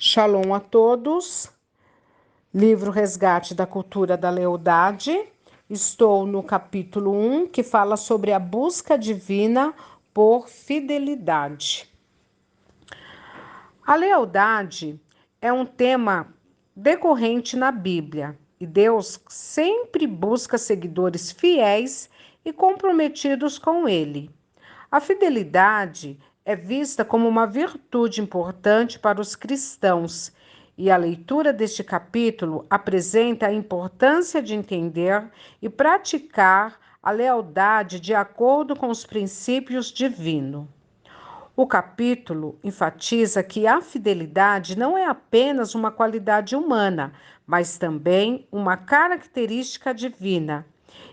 Shalom a todos. Livro Resgate da Cultura da Lealdade. Estou no capítulo 1, que fala sobre a busca divina por fidelidade. A lealdade é um tema decorrente na Bíblia e Deus sempre busca seguidores fiéis e comprometidos com Ele. A fidelidade é vista como uma virtude importante para os cristãos, e a leitura deste capítulo apresenta a importância de entender e praticar a lealdade de acordo com os princípios divinos. O capítulo enfatiza que a fidelidade não é apenas uma qualidade humana, mas também uma característica divina,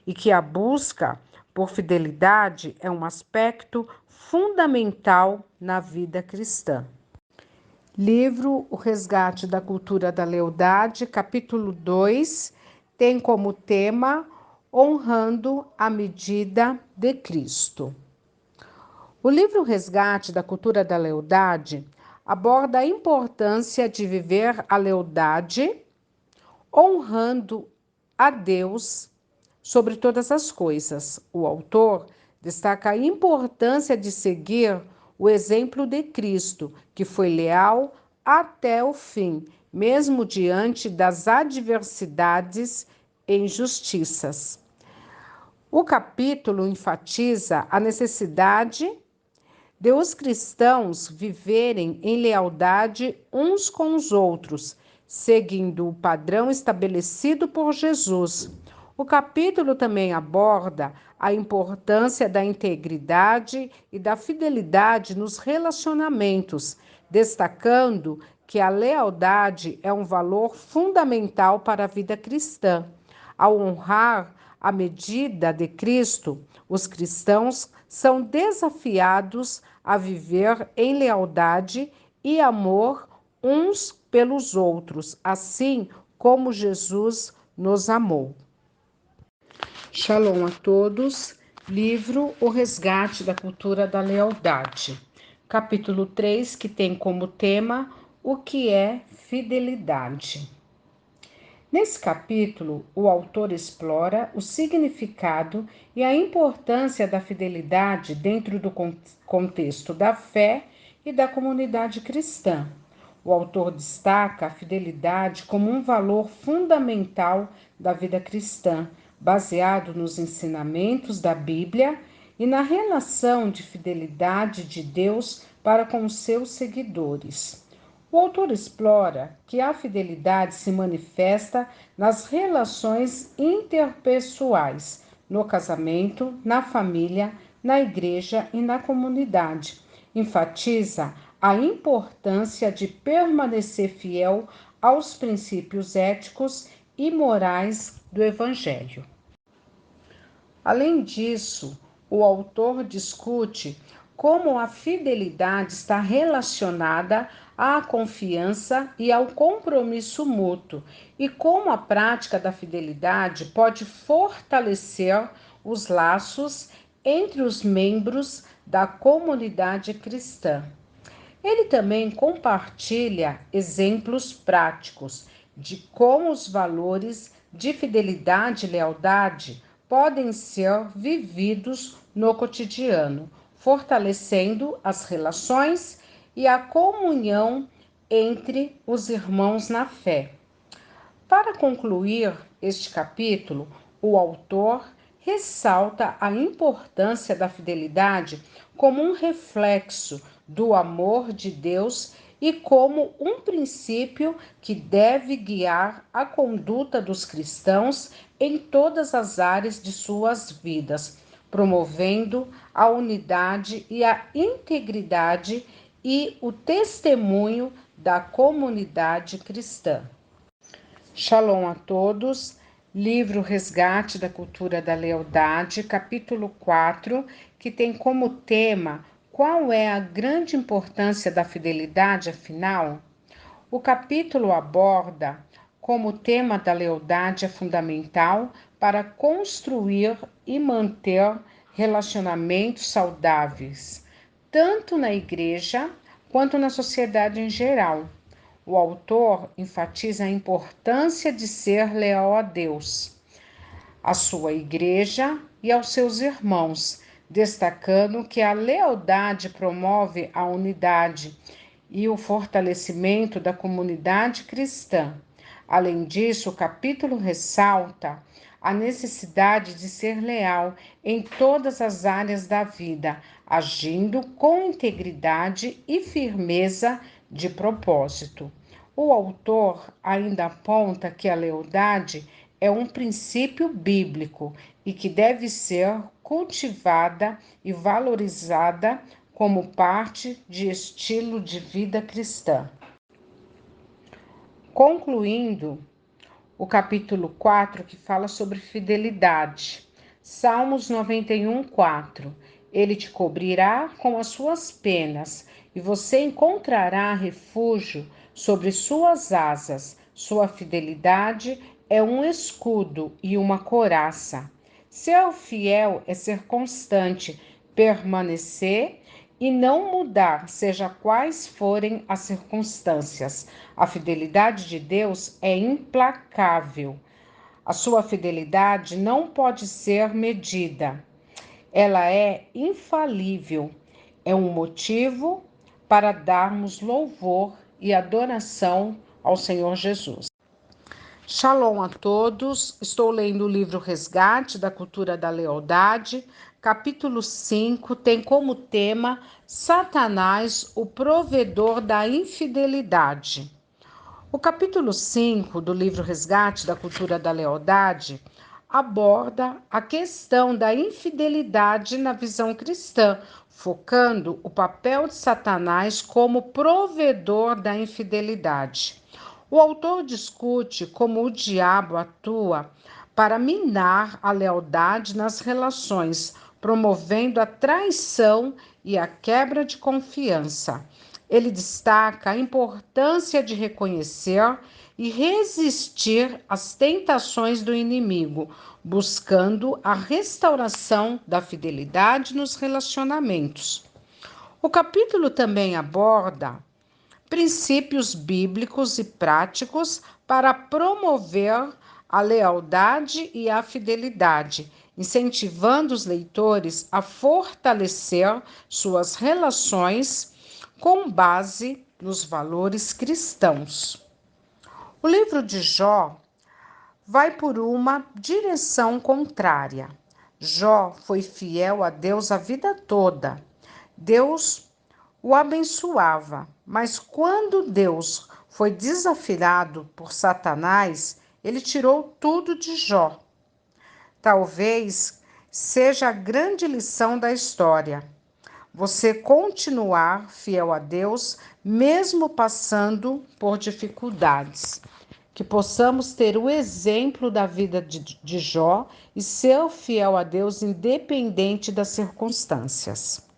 e que a busca por fidelidade é um aspecto fundamental na vida cristã. Livro O Resgate da Cultura da Lealdade, capítulo 2, tem como tema Honrando a Medida de Cristo. O livro Resgate da Cultura da Lealdade aborda a importância de viver a lealdade, honrando a Deus sobre todas as coisas. O autor destaca a importância de seguir o exemplo de Cristo, que foi leal até o fim, mesmo diante das adversidades e injustiças. O capítulo enfatiza a necessidade de os cristãos viverem em lealdade uns com os outros, seguindo o padrão estabelecido por Jesus. O capítulo também aborda a importância da integridade e da fidelidade nos relacionamentos, destacando que a lealdade é um valor fundamental para a vida cristã. Ao honrar a medida de Cristo, os cristãos são desafiados a viver em lealdade e amor uns pelos outros, assim como Jesus nos amou. Shalom a todos. Livro O Resgate da Cultura da Lealdade. Capítulo 3, que tem como tema o que é fidelidade. Nesse capítulo, o autor explora o significado e a importância da fidelidade dentro do contexto da fé e da comunidade cristã. O autor destaca a fidelidade como um valor fundamental da vida cristã, baseado nos ensinamentos da Bíblia e na relação de fidelidade de Deus para com os seus seguidores. O autor explora que a fidelidade se manifesta nas relações interpessoais, no casamento, na família, na igreja e na comunidade. Enfatiza a importância de permanecer fiel aos princípios éticos e morais do Evangelho. Além disso, o autor discute como a fidelidade está relacionada à confiança e ao compromisso mútuo, e como a prática da fidelidade pode fortalecer os laços entre os membros da comunidade cristã. Ele também compartilha exemplos práticos de como os valores de fidelidade e lealdade podem ser vividos no cotidiano, fortalecendo as relações e a comunhão entre os irmãos na fé. Para concluir este capítulo, o autor ressalta a importância da fidelidade como um reflexo do amor de Deus e como um princípio que deve guiar a conduta dos cristãos em todas as áreas de suas vidas, promovendo a unidade e a integridade e o testemunho da comunidade cristã. Shalom a todos. Livro Resgate da Cultura da Lealdade, capítulo 4, que tem como tema qual é a grande importância da fidelidade, afinal? O capítulo aborda como o tema da lealdade é fundamental para construir e manter relacionamentos saudáveis, tanto na igreja quanto na sociedade em geral. O autor enfatiza a importância de ser leal a Deus, à sua igreja e aos seus irmãos, destacando que a lealdade promove a unidade e o fortalecimento da comunidade cristã. Além disso, o capítulo ressalta a necessidade de ser leal em todas as áreas da vida, agindo com integridade e firmeza de propósito. O autor ainda aponta que a lealdade é um princípio bíblico e que deve ser cultivada e valorizada como parte de estilo de vida cristã. Concluindo, o capítulo 4, que fala sobre fidelidade. Salmos 91, 4. Ele te cobrirá com as suas penas, e você encontrará refúgio sobre suas asas. Sua fidelidade é um escudo e uma couraça. Ser fiel é ser constante, permanecer e não mudar, seja quais forem as circunstâncias. A fidelidade de Deus é implacável. A sua fidelidade não pode ser medida. Ela é infalível. É um motivo para darmos louvor e adoração ao Senhor Jesus. Shalom a todos. Estou lendo o livro Resgate da Cultura da Lealdade. Capítulo 5 tem como tema Satanás, o provedor da infidelidade. O capítulo 5 do livro Resgate da Cultura da Lealdade aborda a questão da infidelidade na visão cristã, focando o papel de Satanás como provedor da infidelidade. O autor discute como o diabo atua para minar a lealdade nas relações, promovendo a traição e a quebra de confiança. Ele destaca a importância de reconhecer e resistir às tentações do inimigo, buscando a restauração da fidelidade nos relacionamentos. O capítulo também aborda princípios bíblicos e práticos para promover a lealdade e a fidelidade, incentivando os leitores a fortalecer suas relações com base nos valores cristãos. O livro de Jó vai por uma direção contrária. Jó foi fiel a Deus a vida toda. Deus o abençoava, mas quando Deus foi desafiado por Satanás, ele tirou tudo de Jó. Talvez seja a grande lição da história. Você continuar fiel a Deus, mesmo passando por dificuldades. Que possamos ter o exemplo da vida de Jó e ser fiel a Deus independente das circunstâncias.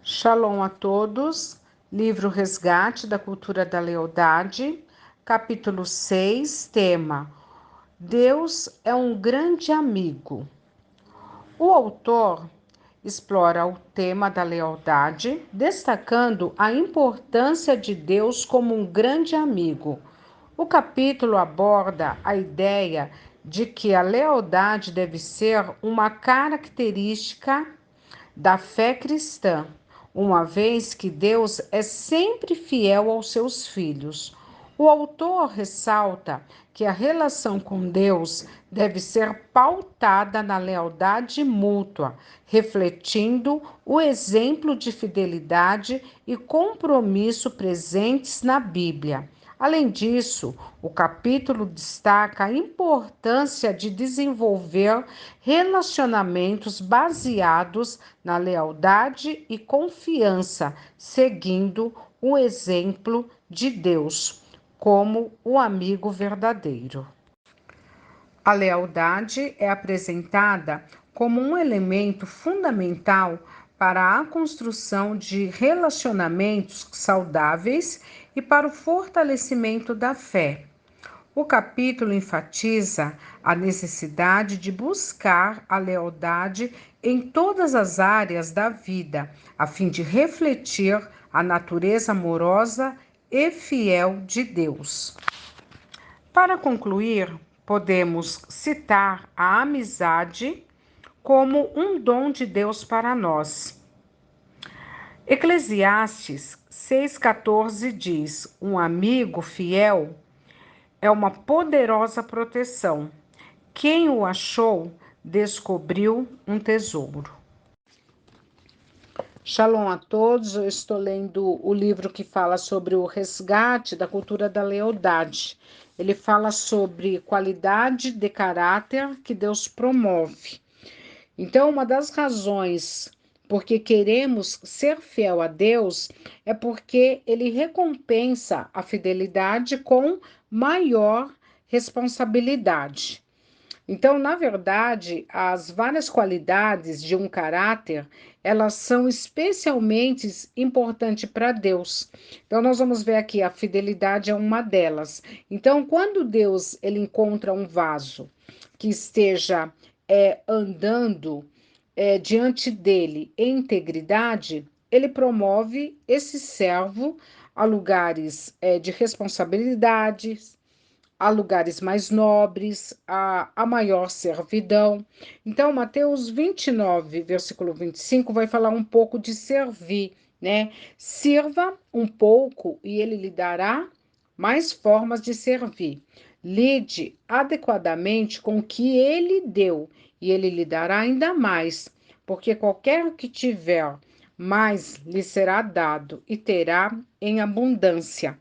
Shalom a todos. Livro Resgate da Cultura da Lealdade, capítulo 6, tema: Deus é um grande amigo. O autor explora o tema da lealdade, destacando a importância de Deus como um grande amigo. O capítulo aborda a ideia de que a lealdade deve ser uma característica da fé cristã, uma vez que Deus é sempre fiel aos seus filhos. O autor ressalta que a relação com Deus deve ser pautada na lealdade mútua, refletindo o exemplo de fidelidade e compromisso presentes na Bíblia. Além disso, o capítulo destaca a importância de desenvolver relacionamentos baseados na lealdade e confiança, seguindo o exemplo de Deus como o amigo verdadeiro. A lealdade é apresentada como um elemento fundamental para a construção de relacionamentos saudáveis e para o fortalecimento da fé. O capítulo enfatiza a necessidade de buscar a lealdade em todas as áreas da vida, a fim de refletir a natureza amorosa e fiel de Deus. Para concluir, podemos citar a amizade como um dom de Deus para nós. Eclesiastes 6,14 diz: um amigo fiel é uma poderosa proteção. Quem o achou descobriu um tesouro. Shalom a todos, eu estou lendo o livro que fala sobre o resgate da cultura da lealdade. Ele fala sobre qualidade de caráter que Deus promove. Então, uma das razões porque queremos ser fiel a Deus é porque Ele recompensa a fidelidade com maior responsabilidade. Então, na verdade, as várias qualidades de um caráter, elas são especialmente importantes para Deus. Então, nós vamos ver aqui, a fidelidade é uma delas. Então, quando Deus ele encontra um vaso que esteja andando diante dele em integridade, ele promove esse servo a lugares de responsabilidade, a lugares mais nobres, a maior servidão. Então, Mateus 29, versículo 25, vai falar um pouco de servir, né? Sirva um pouco e ele lhe dará mais formas de servir. Lide adequadamente com o que ele deu e ele lhe dará ainda mais, porque qualquer que tiver, mais lhe será dado e terá em abundância.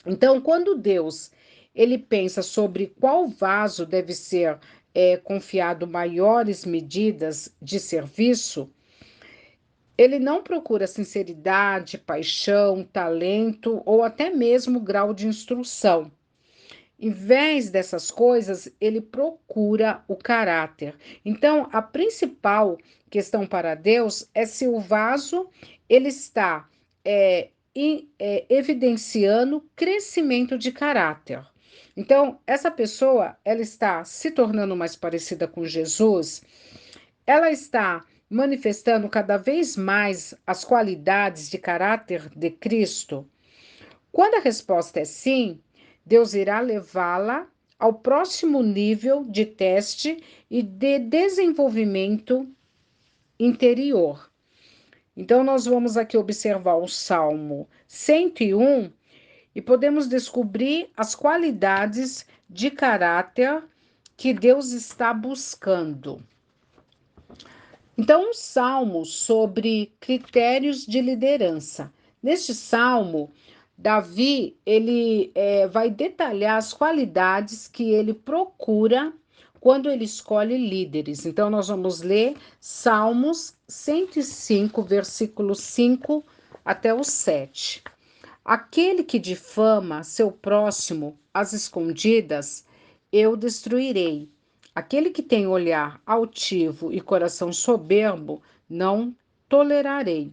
Então, quando Deus ele pensa sobre qual vaso deve ser confiado maiores medidas de serviço, ele não procura sinceridade, paixão, talento ou até mesmo grau de instrução. Em vez dessas coisas, ele procura o caráter. Então, a principal questão para Deus é se o vaso ele está evidenciando crescimento de caráter. Então, essa pessoa ela está se tornando mais parecida com Jesus, ela está manifestando cada vez mais as qualidades de caráter de Cristo. Quando a resposta é sim, Deus irá levá-la ao próximo nível de teste e de desenvolvimento interior. Então, nós vamos aqui observar o Salmo 101 e podemos descobrir as qualidades de caráter que Deus está buscando. Então, um salmo sobre critérios de liderança. Neste salmo, Davi ele vai detalhar as qualidades que ele procura quando ele escolhe líderes. Então, nós vamos ler Salmos 105, versículo 5 até o 7. Aquele que difama seu próximo às escondidas, eu destruirei. Aquele que tem olhar altivo e coração soberbo, não tolerarei.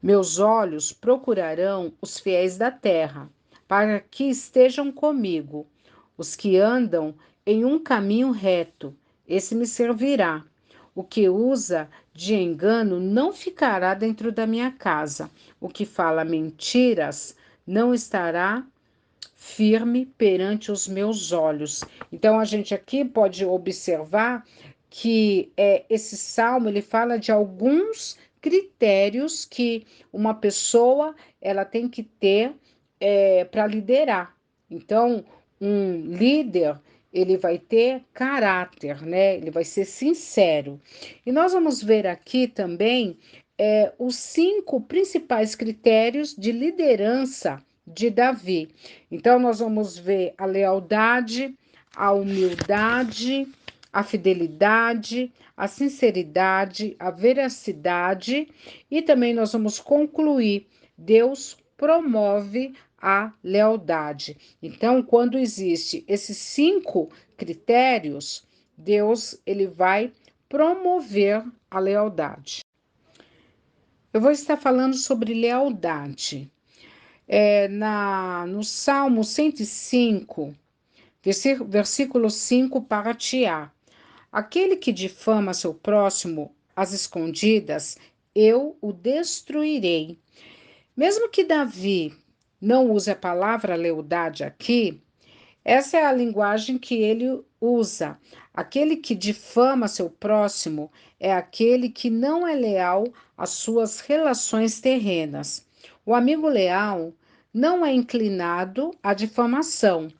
Meus olhos procurarão os fiéis da terra, para que estejam comigo. Os que andam em um caminho reto, esse me servirá. O que usa de engano não ficará dentro da minha casa. O que fala mentiras não estará firme perante os meus olhos. Então a gente aqui pode observar que esse salmo ele fala de alguns critérios que uma pessoa ela tem que ter para liderar. Então um líder ele vai ter caráter, né? Ele vai ser sincero. E nós vamos ver aqui também os 5 principais critérios de liderança de Davi. Então, nós vamos ver a lealdade, a humildade, a fidelidade, a sinceridade, a veracidade e também nós vamos concluir: Deus promove a lealdade. Então, quando existe esses 5 critérios, Deus ele vai promover a lealdade. Eu vou estar falando sobre lealdade. No Salmo 105, versículo 5 para Tiá. Aquele que difama seu próximo às escondidas, eu o destruirei. Mesmo que Davi não use a palavra lealdade aqui, essa é a linguagem que ele usa. Aquele que difama seu próximo é aquele que não é leal às suas relações terrenas. O amigo leal não é inclinado à difamação.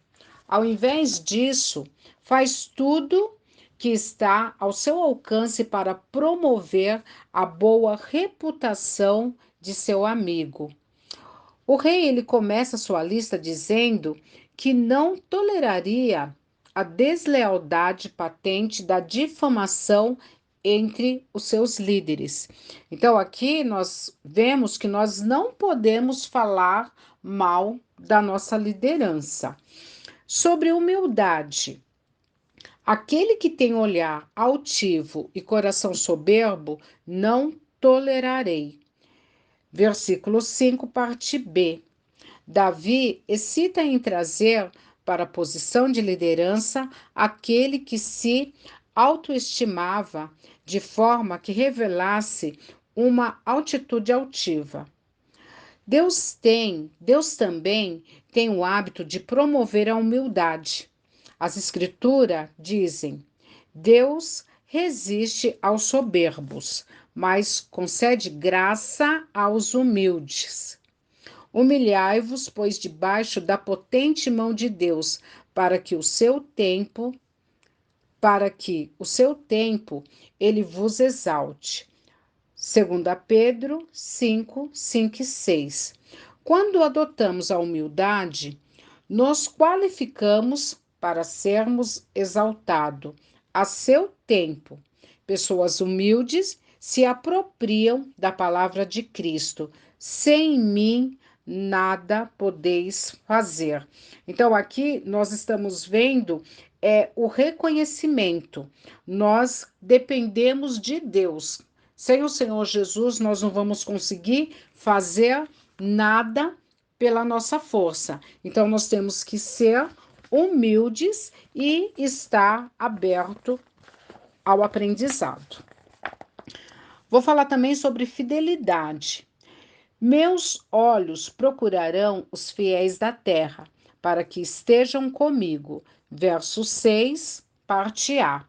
Ao invés disso, faz tudo que está ao seu alcance para promover a boa reputação de seu amigo. O rei ele começa sua lista dizendo que não toleraria a deslealdade patente da difamação entre os seus líderes. Então aqui nós vemos que nós não podemos falar mal da nossa liderança. Sobre humildade, aquele que tem olhar altivo e coração soberbo, não tolerarei. Versículo 5, parte B. Davi excita em trazer para a posição de liderança aquele que se autoestimava de forma que revelasse uma altitude altiva. Deus também tem o hábito de promover a humildade. As escrituras dizem: Deus resiste aos soberbos, mas concede graça aos humildes. Humilhai-vos, pois, debaixo da potente mão de Deus, para que o seu tempo ele vos exalte. 2 Pedro 5, 5 e 6. Quando adotamos a humildade, nos qualificamos para sermos exaltados a seu tempo. Pessoas humildes se apropriam da palavra de Cristo. Sem mim, nada podeis fazer. Então, aqui nós estamos vendo o reconhecimento. Nós dependemos de Deus. Sem o Senhor Jesus, nós não vamos conseguir fazer nada pela nossa força. Então, nós temos que ser humildes e estar aberto ao aprendizado. Vou falar também sobre fidelidade. Meus olhos procurarão os fiéis da terra, para que estejam comigo. Verso 6, parte A.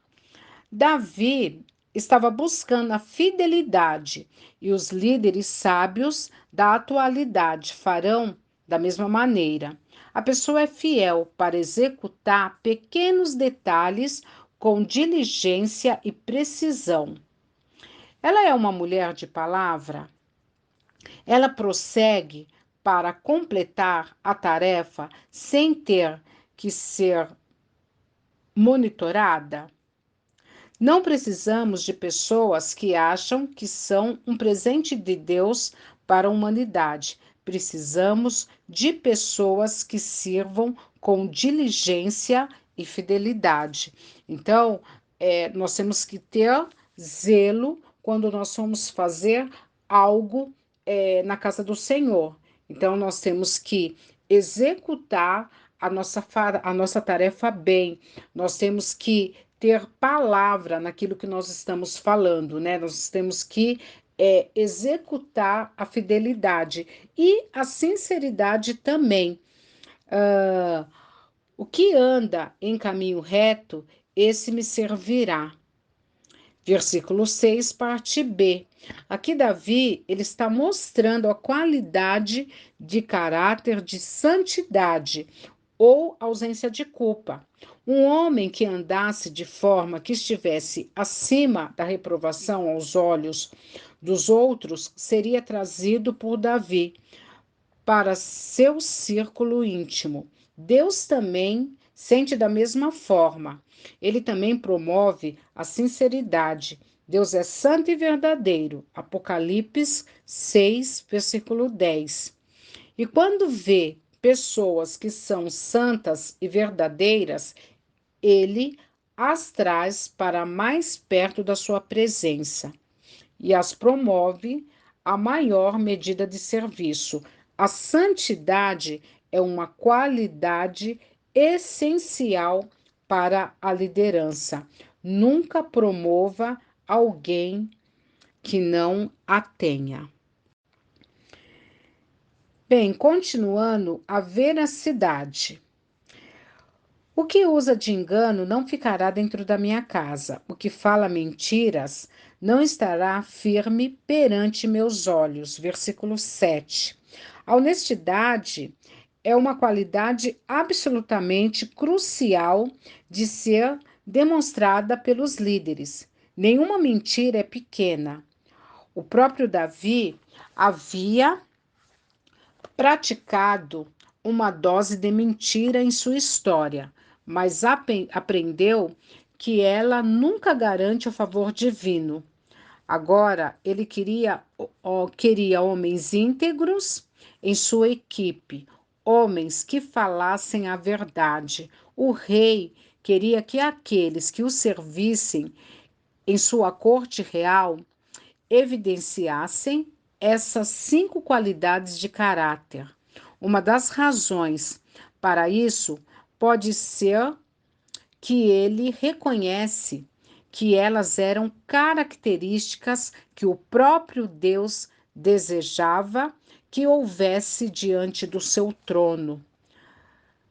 Davi estava buscando a fidelidade e os líderes sábios da atualidade farão da mesma maneira. A pessoa é fiel para executar pequenos detalhes com diligência e precisão. Ela é uma mulher de palavra? Ela prossegue para completar a tarefa sem ter que ser monitorada? Não precisamos de pessoas que acham que são um presente de Deus para a humanidade. Precisamos de pessoas que sirvam com diligência e fidelidade. Então, nós temos que ter zelo quando nós vamos fazer algo na casa do Senhor. Então, nós temos que executar a nossa tarefa bem. Nós temos que ter palavra naquilo que nós estamos falando, né? Nós temos que executar a fidelidade e a sinceridade também. O que anda em caminho reto, esse me servirá. Versículo 6, parte B. Aqui Davi, ele está mostrando a qualidade de caráter de santidade ou ausência de culpa. Um homem que andasse de forma que estivesse acima da reprovação aos olhos dos outros seria trazido por Davi para seu círculo íntimo. Deus também sente da mesma forma. Ele também promove a sinceridade. Deus é santo e verdadeiro. Apocalipse 6, versículo 10. E quando vê pessoas que são santas e verdadeiras, ele as traz para mais perto da sua presença e as promove a maior medida de serviço. A santidade é uma qualidade essencial para a liderança. Nunca promova alguém que não a tenha. Bem, continuando, a veracidade. O que usa de engano não ficará dentro da minha casa. O que fala mentiras não estará firme perante meus olhos. Versículo 7. A honestidade é uma qualidade absolutamente crucial de ser demonstrada pelos líderes. Nenhuma mentira é pequena. O próprio Davi havia praticado uma dose de mentira em sua história, mas aprendeu que ela nunca garante o favor divino. Agora, ele queria homens íntegros em sua equipe, homens que falassem a verdade. O rei queria que aqueles que o servissem em sua corte real evidenciassem essas 5 qualidades de caráter. Uma das razões para isso pode ser que ele reconhece que elas eram características que o próprio Deus desejava que houvesse diante do seu trono.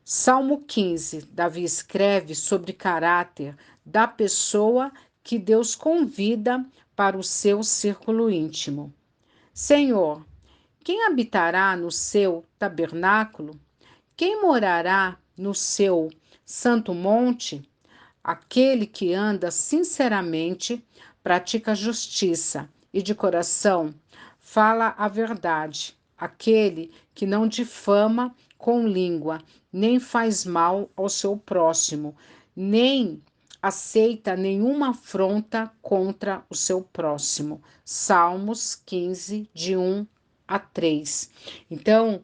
Salmo 15, Davi escreve sobre caráter da pessoa que Deus convida para o seu círculo íntimo. Senhor, quem habitará no seu tabernáculo? Quem morará no seu santo monte? Aquele que anda sinceramente, pratica justiça e de coração fala a verdade. Aquele que não difama com língua, nem faz mal ao seu próximo, nem aceita nenhuma afronta contra o seu próximo. Salmos 15, de 1 a 3. Então,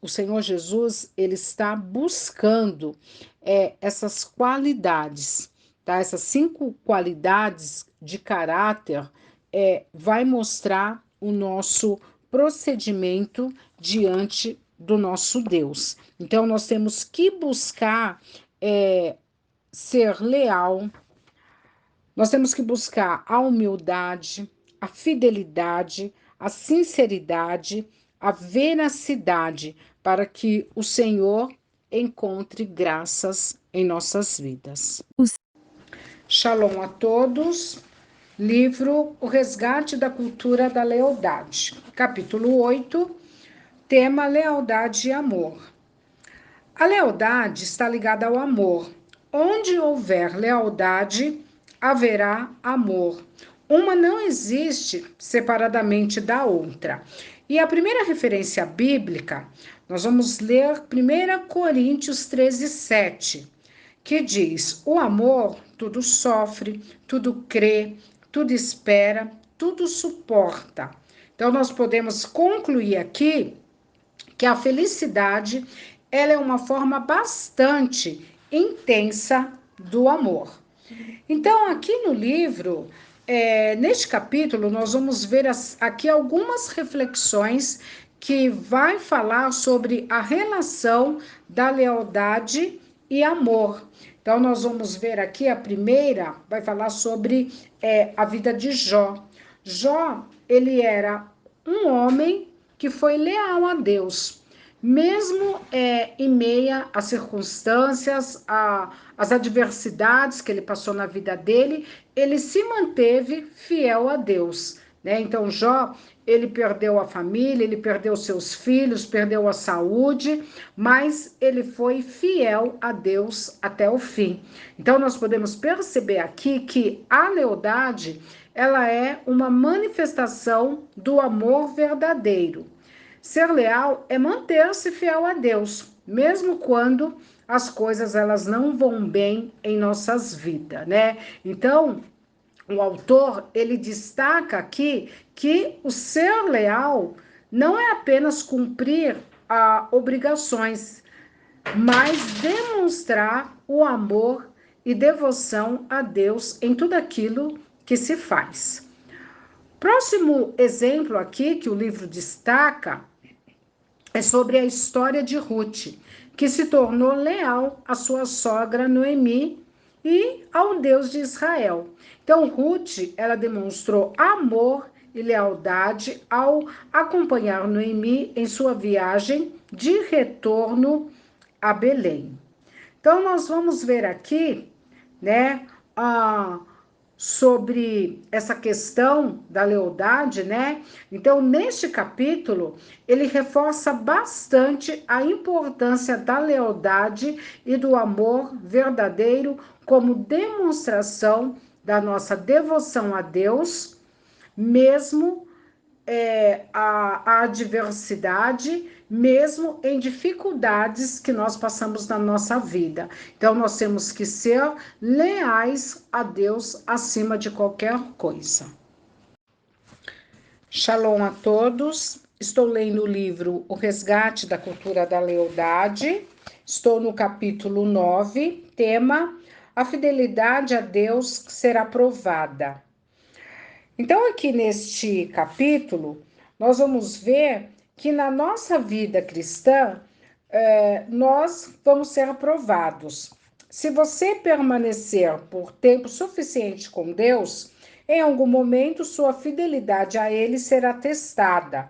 o Senhor Jesus, ele está buscando essas qualidades, tá? Essas 5 qualidades de caráter vai mostrar o nosso procedimento diante do nosso Deus. Então, nós temos que buscar ser leal, nós temos que buscar a humildade, a fidelidade, a sinceridade, a veracidade, para que o Senhor encontre graças em nossas vidas. Shalom a todos. Livro O Resgate da Cultura da Lealdade. Capítulo 8, tema lealdade e amor. A lealdade está ligada ao amor. Onde houver lealdade, haverá amor. Uma não existe separadamente da outra. E a primeira referência bíblica, nós vamos ler 1 Coríntios 13, 7, que diz: o amor tudo sofre, tudo crê, tudo espera, tudo suporta. Então, nós podemos concluir aqui que a felicidade ela é uma forma bastante intensa do amor. Então, aqui no livro, neste capítulo, nós vamos ver aqui algumas reflexões que vai falar sobre a relação da lealdade e amor. Então, nós vamos ver aqui a primeira, vai falar sobre a vida de Jó. Jó, ele era um homem que foi leal a Deus, mesmo em meio às circunstâncias, às adversidades que ele passou na vida dele, ele se manteve fiel a Deus, né? Então, Jó, ele perdeu a família, ele perdeu seus filhos, perdeu a saúde, mas ele foi fiel a Deus até o fim. Então, nós podemos perceber aqui que a lealdade, ela é uma manifestação do amor verdadeiro. Ser leal é manter-se fiel a Deus, mesmo quando as coisas elas não vão bem em nossas vidas, né? Então, o autor, ele destaca aqui que o ser leal não é apenas cumprir obrigações, mas demonstrar o amor e devoção a Deus em tudo aquilo que se faz. Próximo exemplo aqui que o livro destaca é sobre a história de Ruth, que se tornou leal à sua sogra Noemi e ao Deus de Israel. Então, Ruth, ela demonstrou amor e lealdade ao acompanhar Noemi em sua viagem de retorno a Belém. Então, nós vamos ver aqui, né, sobre essa questão da lealdade, né? Então, neste capítulo, ele reforça bastante a importância da lealdade e do amor verdadeiro como demonstração da nossa devoção a Deus, mesmo a adversidade, mesmo em dificuldades que nós passamos na nossa vida. Então, nós temos que ser leais a Deus acima de qualquer coisa. Shalom a todos. Estou lendo o livro O Resgate da Cultura da Lealdade. Estou no capítulo 9, tema: a fidelidade a Deus será provada. Então, aqui neste capítulo, nós vamos ver que na nossa vida cristã, nós vamos ser aprovados. Se você permanecer por tempo suficiente com Deus, em algum momento sua fidelidade a Ele será testada.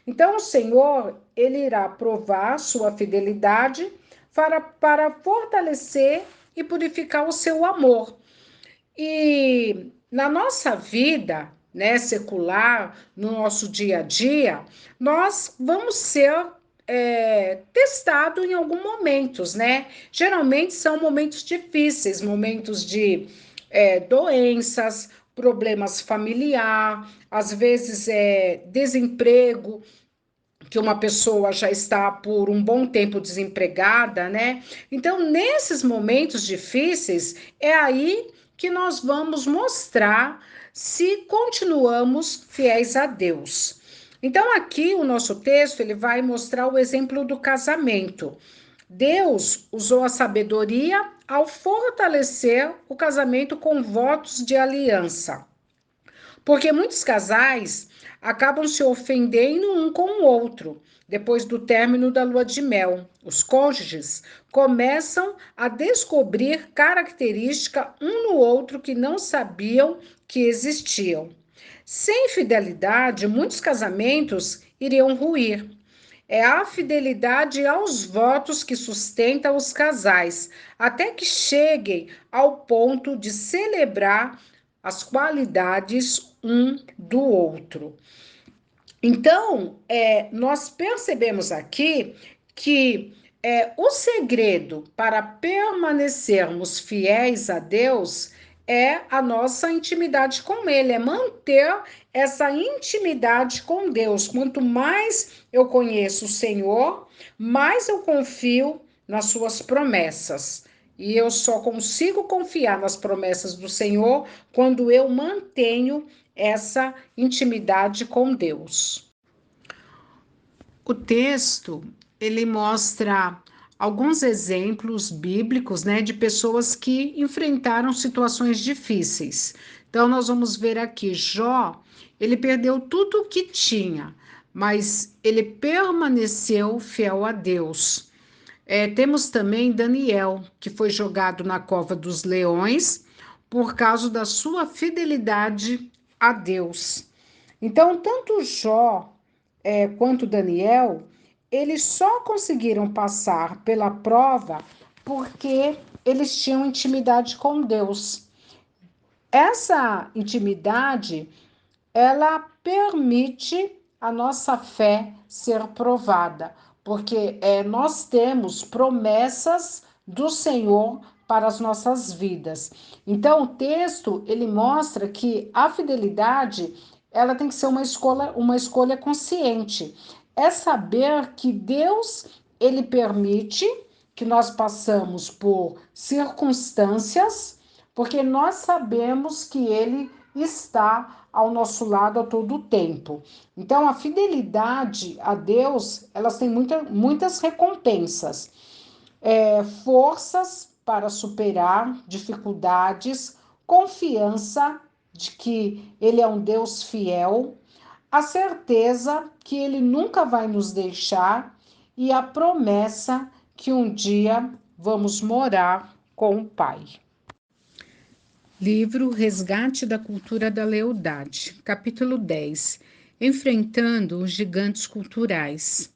Então, o Senhor, Ele irá provar sua fidelidade para fortalecer e purificar o seu amor. E na nossa vida, né, secular, no nosso dia a dia, nós vamos ser testado em alguns momentos, né? Geralmente são momentos difíceis, momentos de doenças, problemas familiares, às vezes desemprego, que uma pessoa já está por um bom tempo desempregada, né? Então, nesses momentos difíceis, é aí que nós vamos mostrar se continuamos fiéis a Deus. Então, aqui o nosso texto, ele vai mostrar o exemplo do casamento. Deus usou a sabedoria ao fortalecer o casamento com votos de aliança. Porque muitos casais acabam se ofendendo um com o outro depois do término da lua de mel. Os cônjuges começam a descobrir características um no outro que não sabiam que existiam. Sem fidelidade, muitos casamentos iriam ruir. É a fidelidade aos votos que sustenta os casais, até que cheguem ao ponto de celebrar as qualidades um do outro. Então, nós percebemos aqui que o segredo para permanecermos fiéis a Deus é a nossa intimidade com Ele, é manter essa intimidade com Deus. Quanto mais eu conheço o Senhor, mais eu confio nas suas promessas. E eu só consigo confiar nas promessas do Senhor quando eu mantenho essa intimidade com Deus. O texto, ele mostra alguns exemplos bíblicos, né, de pessoas que enfrentaram situações difíceis. Então, nós vamos ver aqui, Jó, ele perdeu tudo o que tinha, mas ele permaneceu fiel a Deus. Temos também Daniel, que foi jogado na cova dos leões por causa da sua fidelidade a Deus. Então, tanto Jó quanto Daniel, eles só conseguiram passar pela prova porque eles tinham intimidade com Deus. Essa intimidade, ela permite a nossa fé ser provada, porque nós temos promessas do Senhor para as nossas vidas. Então, o texto, ele mostra que a fidelidade, ela tem que ser uma escolha consciente. É saber que Deus, ele permite que nós passamos por circunstâncias, porque nós sabemos que ele está ao nosso lado a todo tempo. Então, a fidelidade a Deus, elas têm muitas recompensas, forças para superar dificuldades, confiança de que Ele é um Deus fiel, a certeza que Ele nunca vai nos deixar e a promessa que um dia vamos morar com o Pai. Livro Resgate da Cultura da Lealdade, capítulo 10. Enfrentando os gigantes culturais.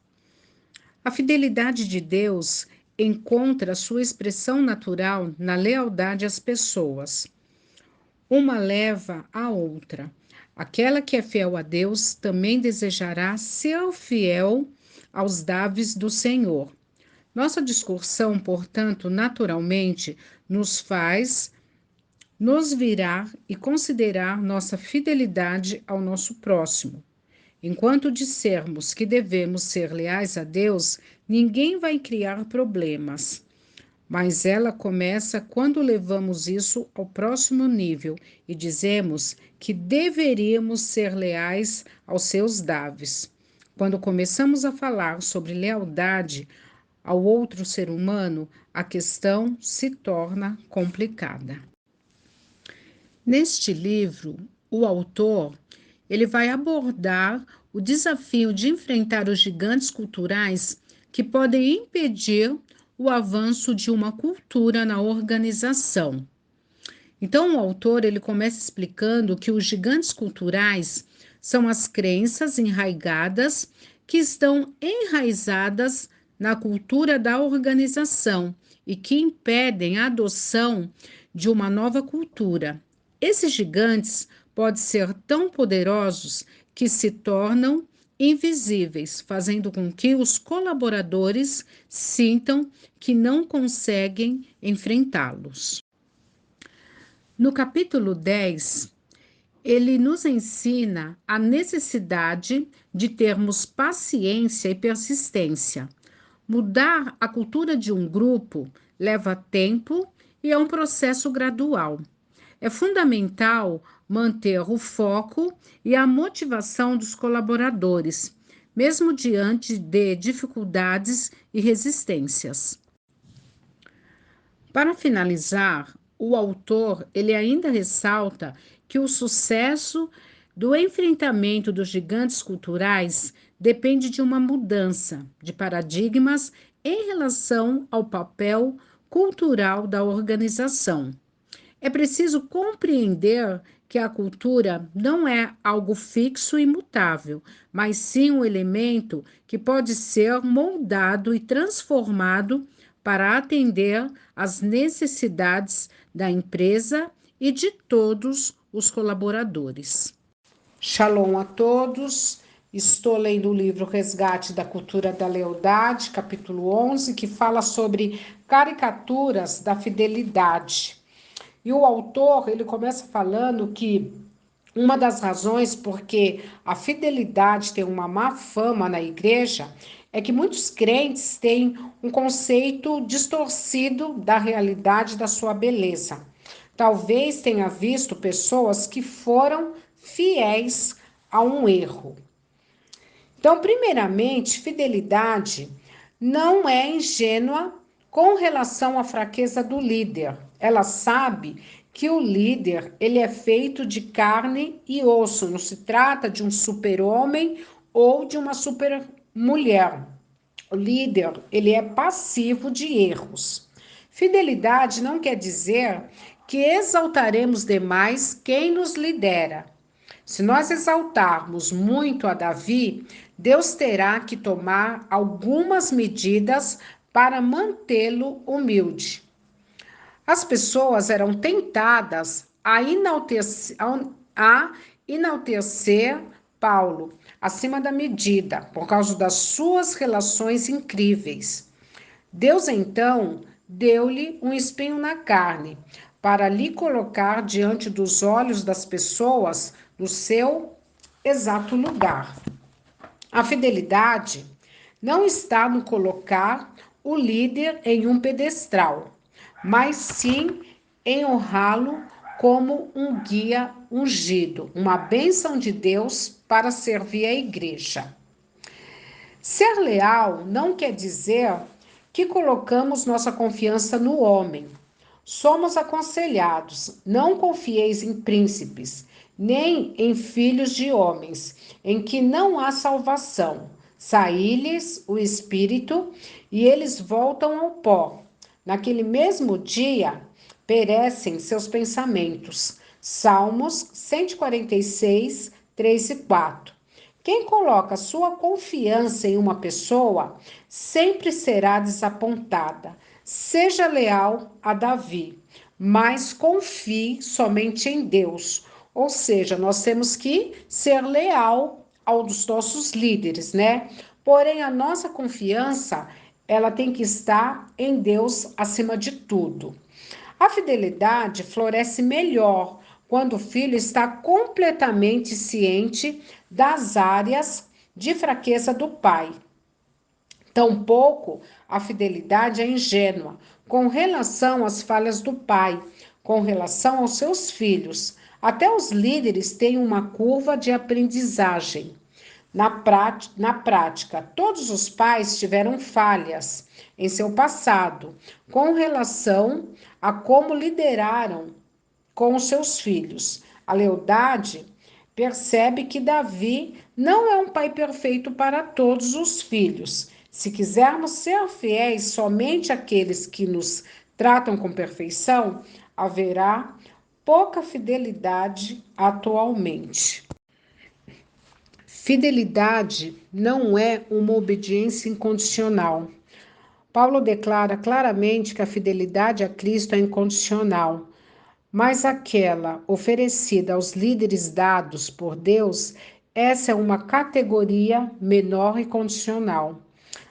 A fidelidade de Deus encontra sua expressão natural na lealdade às pessoas. Uma leva à outra. Aquela que é fiel a Deus também desejará ser fiel aos daves do Senhor. Nossa discussão, portanto, naturalmente nos faz nos virar e considerar nossa fidelidade ao nosso próximo. Enquanto dissermos que devemos ser leais a Deus, ninguém vai criar problemas. Mas ela começa quando levamos isso ao próximo nível e dizemos que deveríamos ser leais aos seus daves. Quando começamos a falar sobre lealdade ao outro ser humano, a questão se torna complicada. Neste livro, o autor ele vai abordar o desafio de enfrentar os gigantes culturais que podem impedir o avanço de uma cultura na organização. Então, o autor ele começa explicando que os gigantes culturais são as crenças enraigadas que estão enraizadas na cultura da organização e que impedem a adoção de uma nova cultura. Esses gigantes podem ser tão poderosos que se tornam invisíveis, fazendo com que os colaboradores sintam que não conseguem enfrentá-los. No capítulo 10, ele nos ensina a necessidade de termos paciência e persistência. Mudar a cultura de um grupo leva tempo e é um processo gradual. É fundamental manter o foco e a motivação dos colaboradores, mesmo diante de dificuldades e resistências. Para finalizar, o autor ele ainda ressalta que o sucesso do enfrentamento dos gigantes culturais depende de uma mudança de paradigmas em relação ao papel cultural da organização. É preciso compreender que a cultura não é algo fixo e imutável, mas sim um elemento que pode ser moldado e transformado para atender às necessidades da empresa e de todos os colaboradores. Shalom a todos. Estou lendo o livro Resgate da Cultura da Lealdade, capítulo 11, que fala sobre caricaturas da fidelidade. E o autor, ele começa falando que uma das razões porque a fidelidade tem uma má fama na igreja é que muitos crentes têm um conceito distorcido da realidade da sua beleza. Talvez tenha visto pessoas que foram fiéis a um erro. Então, primeiramente, fidelidade não é ingênua com relação à fraqueza do líder. Ela sabe que o líder ele é feito de carne e osso, não se trata de um super-homem ou de uma super-mulher. O líder ele é passivo de erros. Fidelidade não quer dizer que exaltaremos demais quem nos lidera. Se nós exaltarmos muito a Davi, Deus terá que tomar algumas medidas para mantê-lo humilde. As pessoas eram tentadas a enaltecer Paulo acima da medida, por causa das suas relações incríveis. Deus, então, deu-lhe um espinho na carne, para lhe colocar diante dos olhos das pessoas no seu exato lugar. A fidelidade não está no colocar o líder em um pedestal, mas sim em honrá-lo como um guia ungido, uma bênção de Deus para servir a igreja. Ser leal não quer dizer que colocamos nossa confiança no homem. Somos aconselhados, não confieis em príncipes, nem em filhos de homens, em que não há salvação. Sai-lhes o espírito e eles voltam ao pó. Naquele mesmo dia, perecem seus pensamentos. Salmos 146, 3 e 4. Quem coloca sua confiança em uma pessoa sempre será desapontada. Seja leal a Davi, mas confie somente em Deus. Ou seja, nós temos que ser leal aos nossos líderes, né? Porém, a nossa confiança, ela tem que estar em Deus acima de tudo. A fidelidade floresce melhor quando o filho está completamente ciente das áreas de fraqueza do pai. Tampouco a fidelidade é ingênua com relação às falhas do pai, com relação aos seus filhos. Até os líderes têm uma curva de aprendizagem. Na prática, todos os pais tiveram falhas em seu passado com relação a como lideraram com os seus filhos. A lealdade percebe que Davi não é um pai perfeito para todos os filhos. Se quisermos ser fiéis somente àqueles que nos tratam com perfeição, haverá pouca fidelidade atualmente. Fidelidade não é uma obediência incondicional. Paulo declara claramente que a fidelidade a Cristo é incondicional, mas aquela oferecida aos líderes dados por Deus, essa é uma categoria menor e condicional.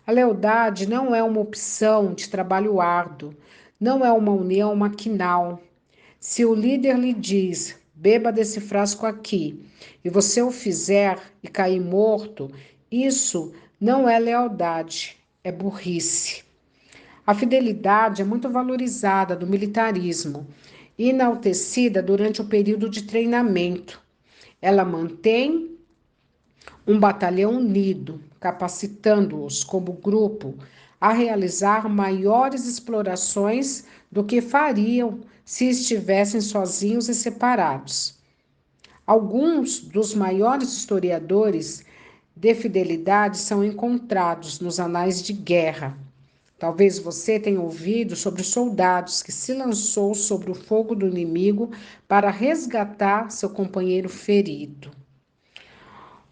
A lealdade não é uma opção de trabalho árduo, não é uma união maquinal. Se o líder lhe diz, beba desse frasco aqui, e você o fizer e cair morto, isso não é lealdade, é burrice. A fidelidade é muito valorizada do militarismo e enaltecida durante o período de treinamento. Ela mantém um batalhão unido, capacitando-os como grupo a realizar maiores explorações do que fariam se estivessem sozinhos e separados. Alguns dos maiores historiadores de fidelidade são encontrados nos anais de guerra. Talvez você tenha ouvido sobre soldados que se lançou sobre o fogo do inimigo para resgatar seu companheiro ferido.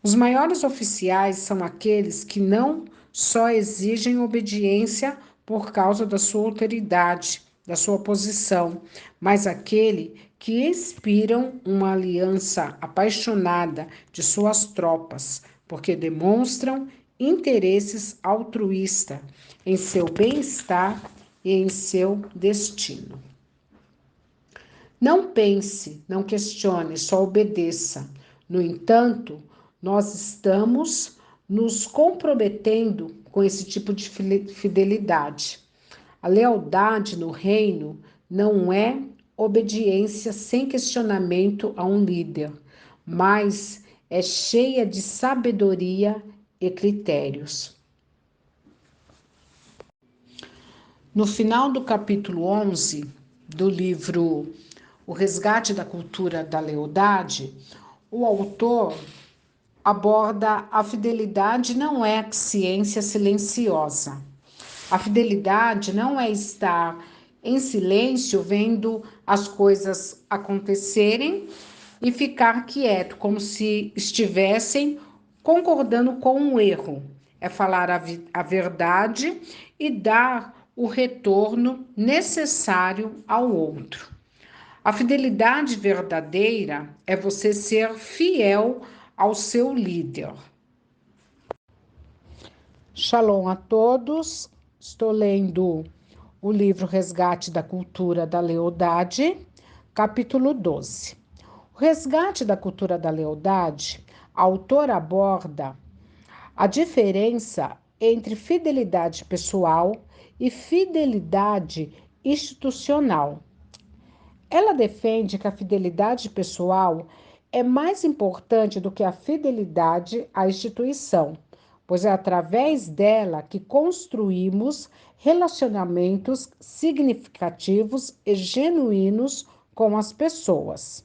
Os maiores oficiais são aqueles que não só exigem obediência por causa da sua autoridade, da sua posição, mas aquele que inspiram uma aliança apaixonada de suas tropas, porque demonstram interesses altruístas em seu bem-estar e em seu destino. Não pense, não questione, só obedeça. No entanto, nós estamos nos comprometendo com esse tipo de fidelidade. A lealdade no reino não é obediência sem questionamento a um líder, mas é cheia de sabedoria e critérios. No final do capítulo 11 do livro O Resgate da Cultura da Lealdade, o autor aborda a fidelidade não é ciência silenciosa. A fidelidade não é estar em silêncio vendo as coisas acontecerem e ficar quieto, como se estivessem concordando com um erro. É falar a verdade e dar o retorno necessário ao outro. A fidelidade verdadeira é você ser fiel ao seu líder. Shalom a todos. Estou lendo o livro Resgate da Cultura da Lealdade, capítulo 12. O Resgate da Cultura da Lealdade, a autora aborda a diferença entre fidelidade pessoal e fidelidade institucional. Ela defende que a fidelidade pessoal é mais importante do que a fidelidade à instituição, pois é através dela que construímos relacionamentos significativos e genuínos com as pessoas.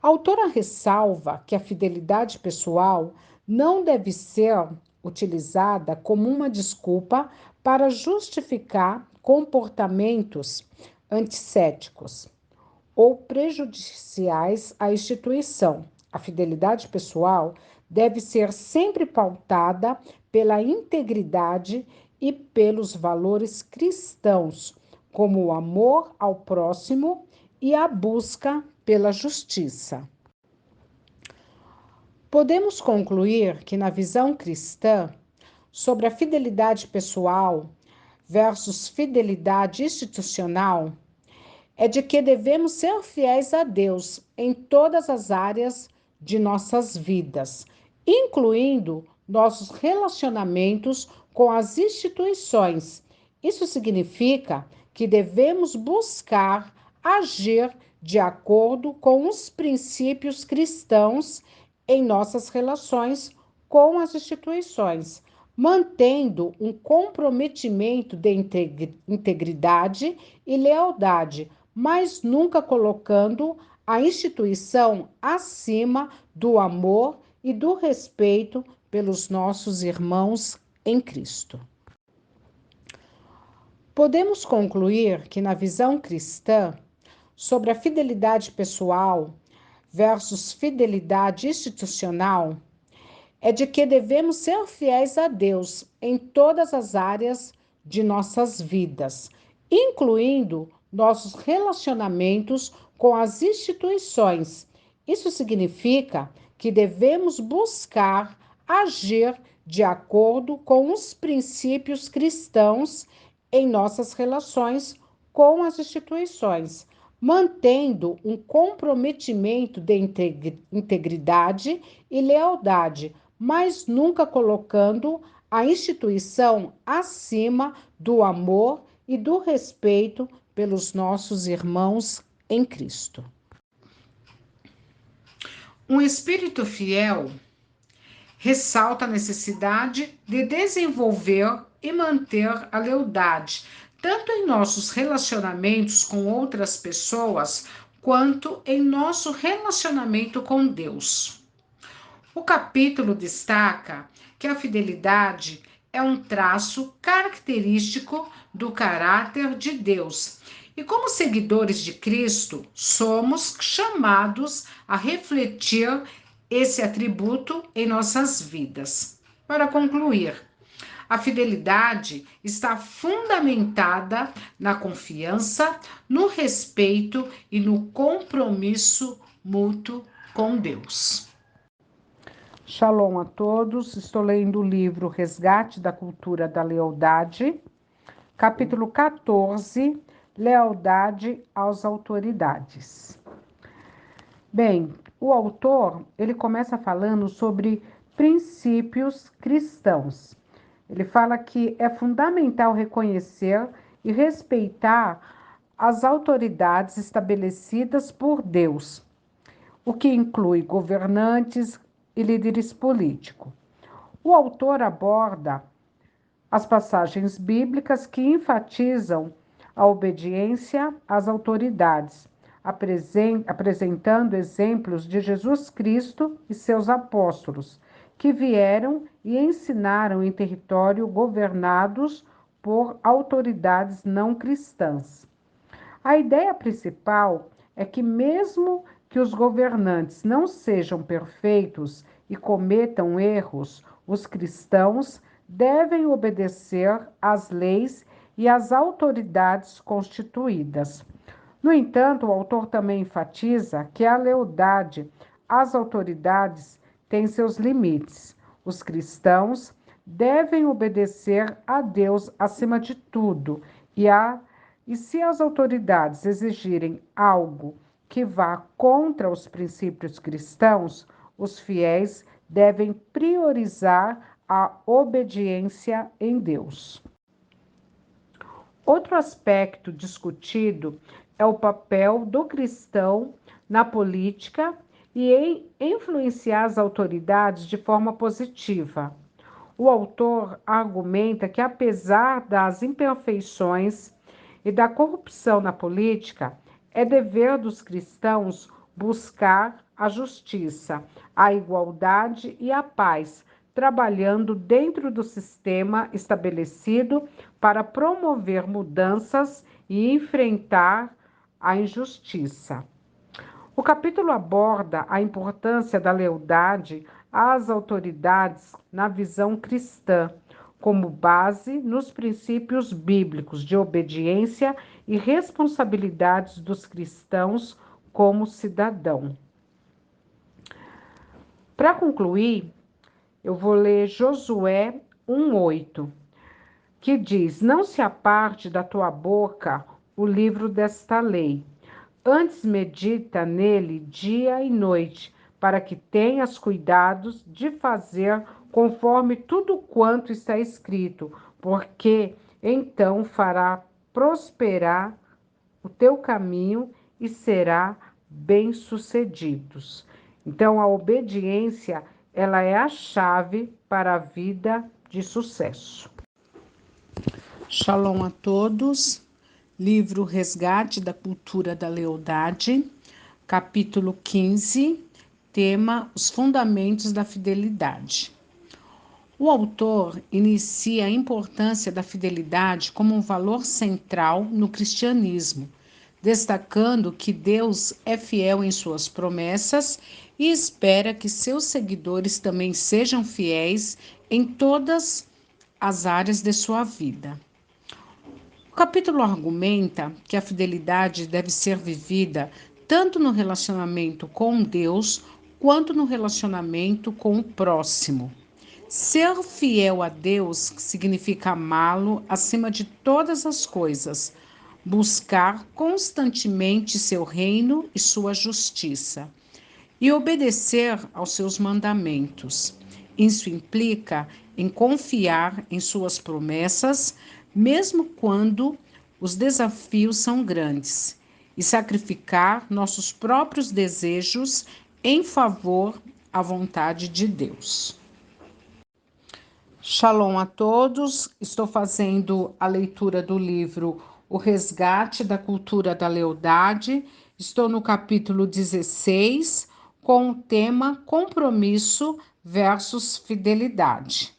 A autora ressalva que a fidelidade pessoal não deve ser utilizada como uma desculpa para justificar comportamentos antisséticos ou prejudiciais à instituição. A fidelidade pessoal deve ser sempre pautada pela integridade e pelos valores cristãos, como o amor ao próximo e a busca pela justiça. Podemos concluir que, na visão cristã, sobre a fidelidade pessoal versus fidelidade institucional, é de que devemos ser fiéis a Deus em todas as áreas de nossas vidas, incluindo nossos relacionamentos com as instituições. Isso significa que devemos buscar agir de acordo com os princípios cristãos em nossas relações com as instituições, mantendo um comprometimento de integridade e lealdade, mas nunca colocando a instituição acima do amor e do respeito pelos nossos irmãos em Cristo. Podemos concluir que, na visão cristã, sobre a fidelidade pessoal versus fidelidade institucional, é de que devemos ser fiéis a Deus em todas as áreas de nossas vidas, incluindo nossos relacionamentos com as instituições. Isso significa que devemos buscar agir de acordo com os princípios cristãos em nossas relações com as instituições, mantendo um comprometimento de integridade e lealdade, mas nunca colocando a instituição acima do amor e do respeito pelos nossos irmãos em Cristo. Um espírito fiel ressalta a necessidade de desenvolver e manter a lealdade, tanto em nossos relacionamentos com outras pessoas, quanto em nosso relacionamento com Deus. O capítulo destaca que a fidelidade é um traço característico do caráter de Deus. E como seguidores de Cristo, somos chamados a refletir esse atributo em nossas vidas. Para concluir, a fidelidade está fundamentada na confiança, no respeito e no compromisso mútuo com Deus. Shalom a todos, estou lendo o livro Resgate da Cultura da Lealdade, capítulo 14, Lealdade às Autoridades. Bem, o autor, ele começa falando sobre princípios cristãos. Ele fala que é fundamental reconhecer e respeitar as autoridades estabelecidas por Deus, o que inclui governantes e líderes políticos. O autor aborda as passagens bíblicas que enfatizam a obediência às autoridades, apresentando exemplos de Jesus Cristo e seus apóstolos, que vieram e ensinaram em território governados por autoridades não cristãs. A ideia principal é que, mesmo que os governantes não sejam perfeitos e cometam erros, os cristãos devem obedecer às leis e às autoridades constituídas. No entanto, o autor também enfatiza que a lealdade às autoridades tem seus limites. Os cristãos devem obedecer a Deus acima de tudo e se as autoridades exigirem algo que vá contra os princípios cristãos, os fiéis devem priorizar a obediência em Deus. Outro aspecto discutido é o papel do cristão na política e em influenciar as autoridades de forma positiva. O autor argumenta que, apesar das imperfeições e da corrupção na política, é dever dos cristãos buscar a justiça, a igualdade e a paz, trabalhando dentro do sistema estabelecido para promover mudanças e enfrentar a injustiça. O capítulo aborda a importância da lealdade às autoridades na visão cristã, como base nos princípios bíblicos de obediência e responsabilidades dos cristãos como cidadão. Para concluir, eu vou ler Josué 1:8, que diz: Não se aparte da tua boca o livro desta lei. Antes medita nele dia e noite, para que tenhas cuidados de fazer conforme tudo quanto está escrito, porque então fará prosperar o teu caminho e será bem-sucedido. Então, a obediência, ela é a chave para a vida de sucesso. Shalom a todos. Livro Resgate da Cultura da Lealdade, capítulo 15, tema Os Fundamentos da Fidelidade. O autor inicia a importância da fidelidade como um valor central no cristianismo, destacando que Deus é fiel em suas promessas e espera que seus seguidores também sejam fiéis em todas as áreas de sua vida. O capítulo argumenta que a fidelidade deve ser vivida tanto no relacionamento com Deus quanto no relacionamento com o próximo. Ser fiel a Deus significa amá-lo acima de todas as coisas, buscar constantemente seu reino e sua justiça, e obedecer aos seus mandamentos. Isso implica em confiar em suas promessas, mesmo quando os desafios são grandes, e sacrificar nossos próprios desejos em favor à vontade de Deus. Shalom a todos, estou fazendo a leitura do livro O Resgate da Cultura da Lealdade. Estou no capítulo 16, com o tema Compromisso versus Fidelidade.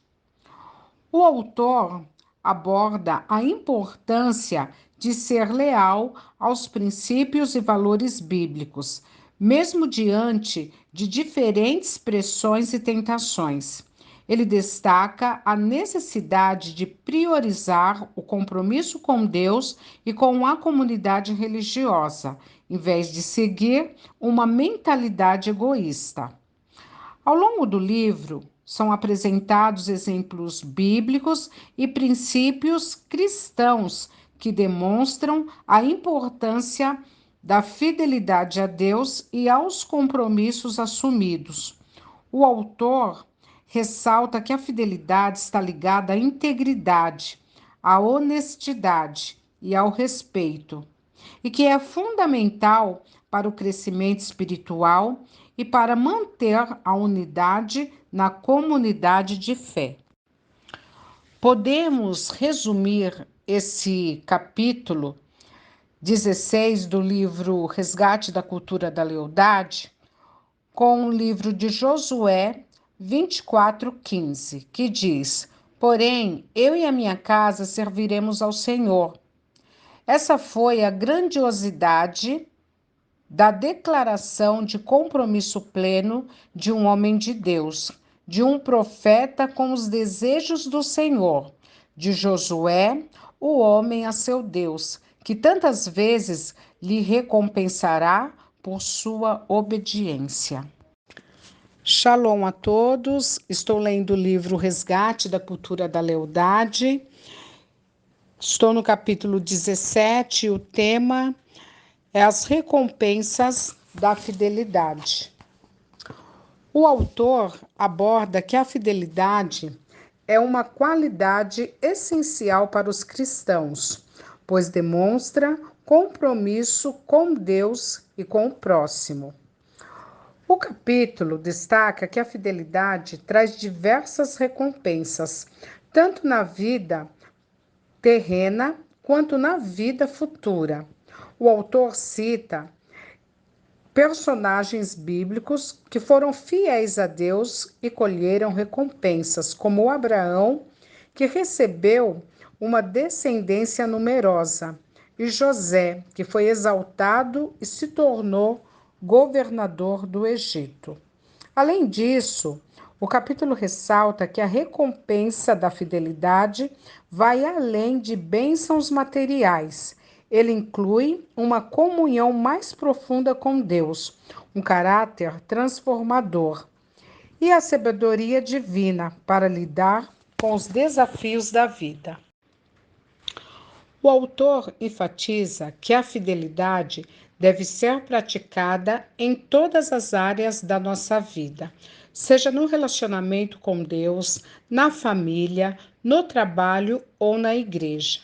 O autor aborda a importância de ser leal aos princípios e valores bíblicos, mesmo diante de diferentes pressões e tentações. Ele destaca a necessidade de priorizar o compromisso com Deus e com a comunidade religiosa, em vez de seguir uma mentalidade egoísta. Ao longo do livro, são apresentados exemplos bíblicos e princípios cristãos que demonstram a importância da fidelidade a Deus e aos compromissos assumidos. O autor ressalta que a fidelidade está ligada à integridade, à honestidade e ao respeito, e que é fundamental para o crescimento espiritual e para manter a unidade na comunidade de fé. Podemos resumir esse capítulo 16 do livro Resgate da Cultura da Lealdade com o livro de Josué 24:15, que diz: Porém, eu e a minha casa serviremos ao Senhor. Essa foi a grandiosidade da declaração de compromisso pleno de um homem de Deus, de um profeta com os desejos do Senhor, de Josué, o homem a seu Deus, que tantas vezes lhe recompensará por sua obediência. Shalom a todos, estou lendo o livro Resgate da Cultura da Lealdade. Estou no capítulo 17, o tema é as recompensas da fidelidade. O autor aborda que a fidelidade é uma qualidade essencial para os cristãos, pois demonstra compromisso com Deus e com o próximo. O capítulo destaca que a fidelidade traz diversas recompensas, tanto na vida terrena quanto na vida futura. O autor cita personagens bíblicos que foram fiéis a Deus e colheram recompensas, como Abraão, que recebeu uma descendência numerosa, e José, que foi exaltado e se tornou governador do Egito. Além disso, o capítulo ressalta que a recompensa da fidelidade vai além de bênçãos materiais. Ele inclui uma comunhão mais profunda com Deus, um caráter transformador e a sabedoria divina para lidar com os desafios da vida. O autor enfatiza que a fidelidade deve ser praticada em todas as áreas da nossa vida, seja no relacionamento com Deus, na família, no trabalho ou na igreja.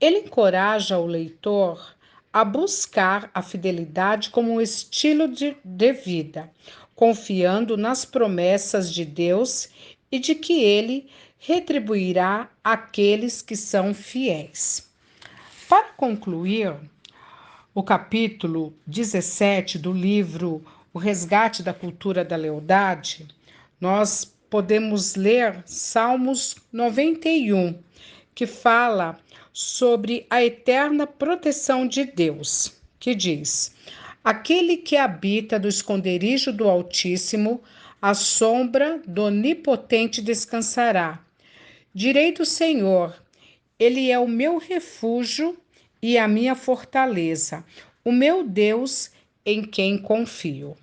Ele encoraja o leitor a buscar a fidelidade como um estilo de vida, confiando nas promessas de Deus e de que ele retribuirá aqueles que são fiéis. Para concluir, o capítulo 17 do livro O Resgate da Cultura da Lealdade, nós podemos ler Salmos 91, que fala sobre a eterna proteção de Deus, que diz: aquele que habita do esconderijo do Altíssimo, à sombra do Onipotente descansará. Direi do Senhor, ele é o meu refúgio e a minha fortaleza, o meu Deus em quem confio.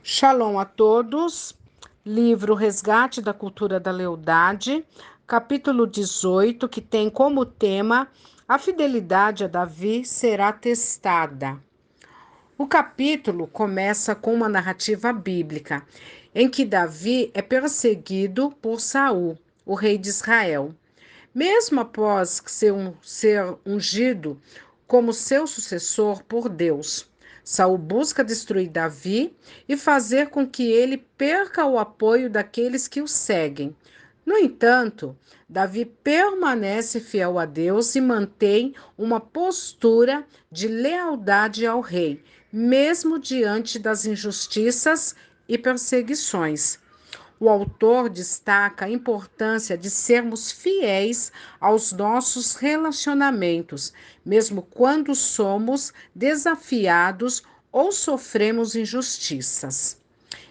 Shalom a todos. Livro Resgate da Cultura da Lealdade, capítulo 18, que tem como tema a fidelidade a Davi será testada. O capítulo começa com uma narrativa bíblica, em que Davi é perseguido por Saul, o rei de Israel. Mesmo após ser ungido como seu sucessor por Deus, Saul busca destruir Davi e fazer com que ele perca o apoio daqueles que o seguem. No entanto, Davi permanece fiel a Deus e mantém uma postura de lealdade ao rei, mesmo diante das injustiças e perseguições. O autor destaca a importância de sermos fiéis aos nossos relacionamentos, mesmo quando somos desafiados ou sofremos injustiças.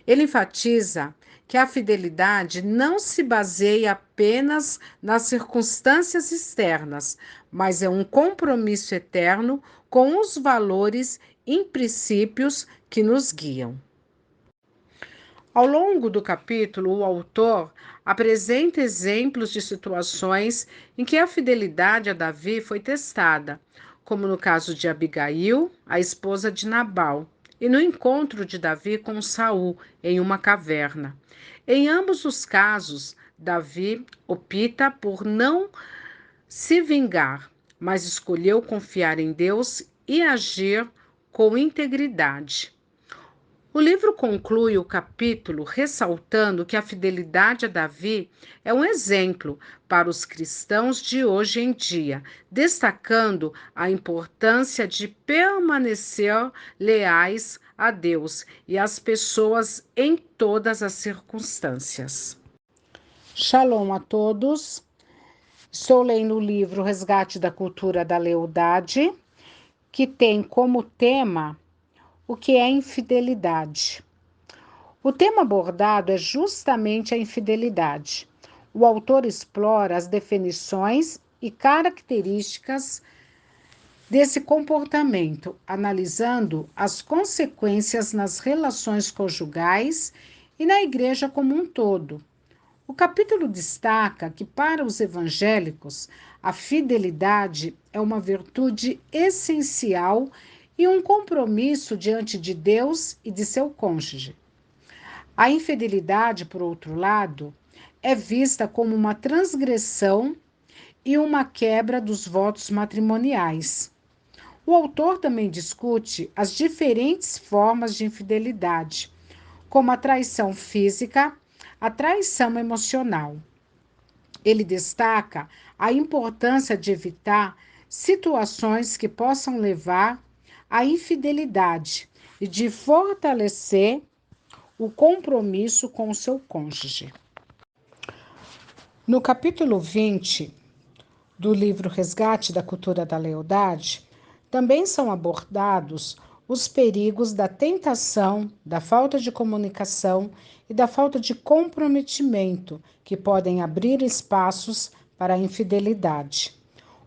Ele enfatiza que a fidelidade não se baseia apenas nas circunstâncias externas, mas é um compromisso eterno com os valores e princípios que nos guiam. Ao longo do capítulo, o autor apresenta exemplos de situações em que a fidelidade a Davi foi testada, como no caso de Abigail, a esposa de Nabal, e no encontro de Davi com Saul em uma caverna. Em ambos os casos, Davi opta por não se vingar, mas escolheu confiar em Deus e agir com integridade. O livro conclui o capítulo ressaltando que a fidelidade a Davi é um exemplo para os cristãos de hoje em dia, destacando a importância de permanecer leais a Deus e às pessoas em todas as circunstâncias. Shalom a todos. Estou lendo o livro Resgate da Cultura da Lealdade, que tem como tema o que é infidelidade. O tema abordado é justamente a infidelidade. O autor explora as definições e características desse comportamento, analisando as consequências nas relações conjugais e na igreja como um todo. O capítulo destaca que, para os evangélicos, a fidelidade é uma virtude essencial e um compromisso diante de Deus e de seu cônjuge. A infidelidade, por outro lado, é vista como uma transgressão e uma quebra dos votos matrimoniais. O autor também discute as diferentes formas de infidelidade, como a traição física, a traição emocional. Ele destaca a importância de evitar situações que possam levar à infidelidade e de fortalecer o compromisso com o seu cônjuge. No capítulo 20, do livro Resgate da Cultura da Lealdade, também são abordados os perigos da tentação, da falta de comunicação e da falta de comprometimento que podem abrir espaços para a infidelidade.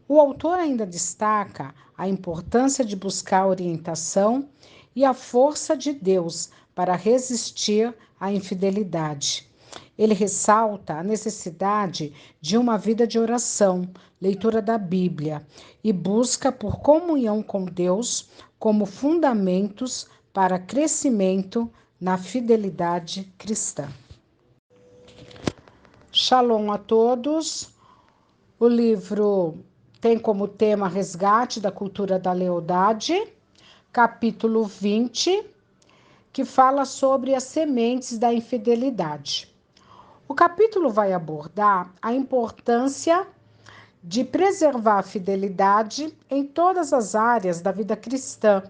O autor ainda destaca a importância de buscar orientação e a força de Deus para resistir à infidelidade. Ele ressalta a necessidade de uma vida de oração, leitura da Bíblia e busca por comunhão com Deus como fundamentos para crescimento na fidelidade cristã. Shalom a todos. O livro tem como tema Resgate da Cultura da Lealdade, capítulo 20, que fala sobre as sementes da infidelidade. O capítulo vai abordar a importância de preservar a fidelidade em todas as áreas da vida cristã.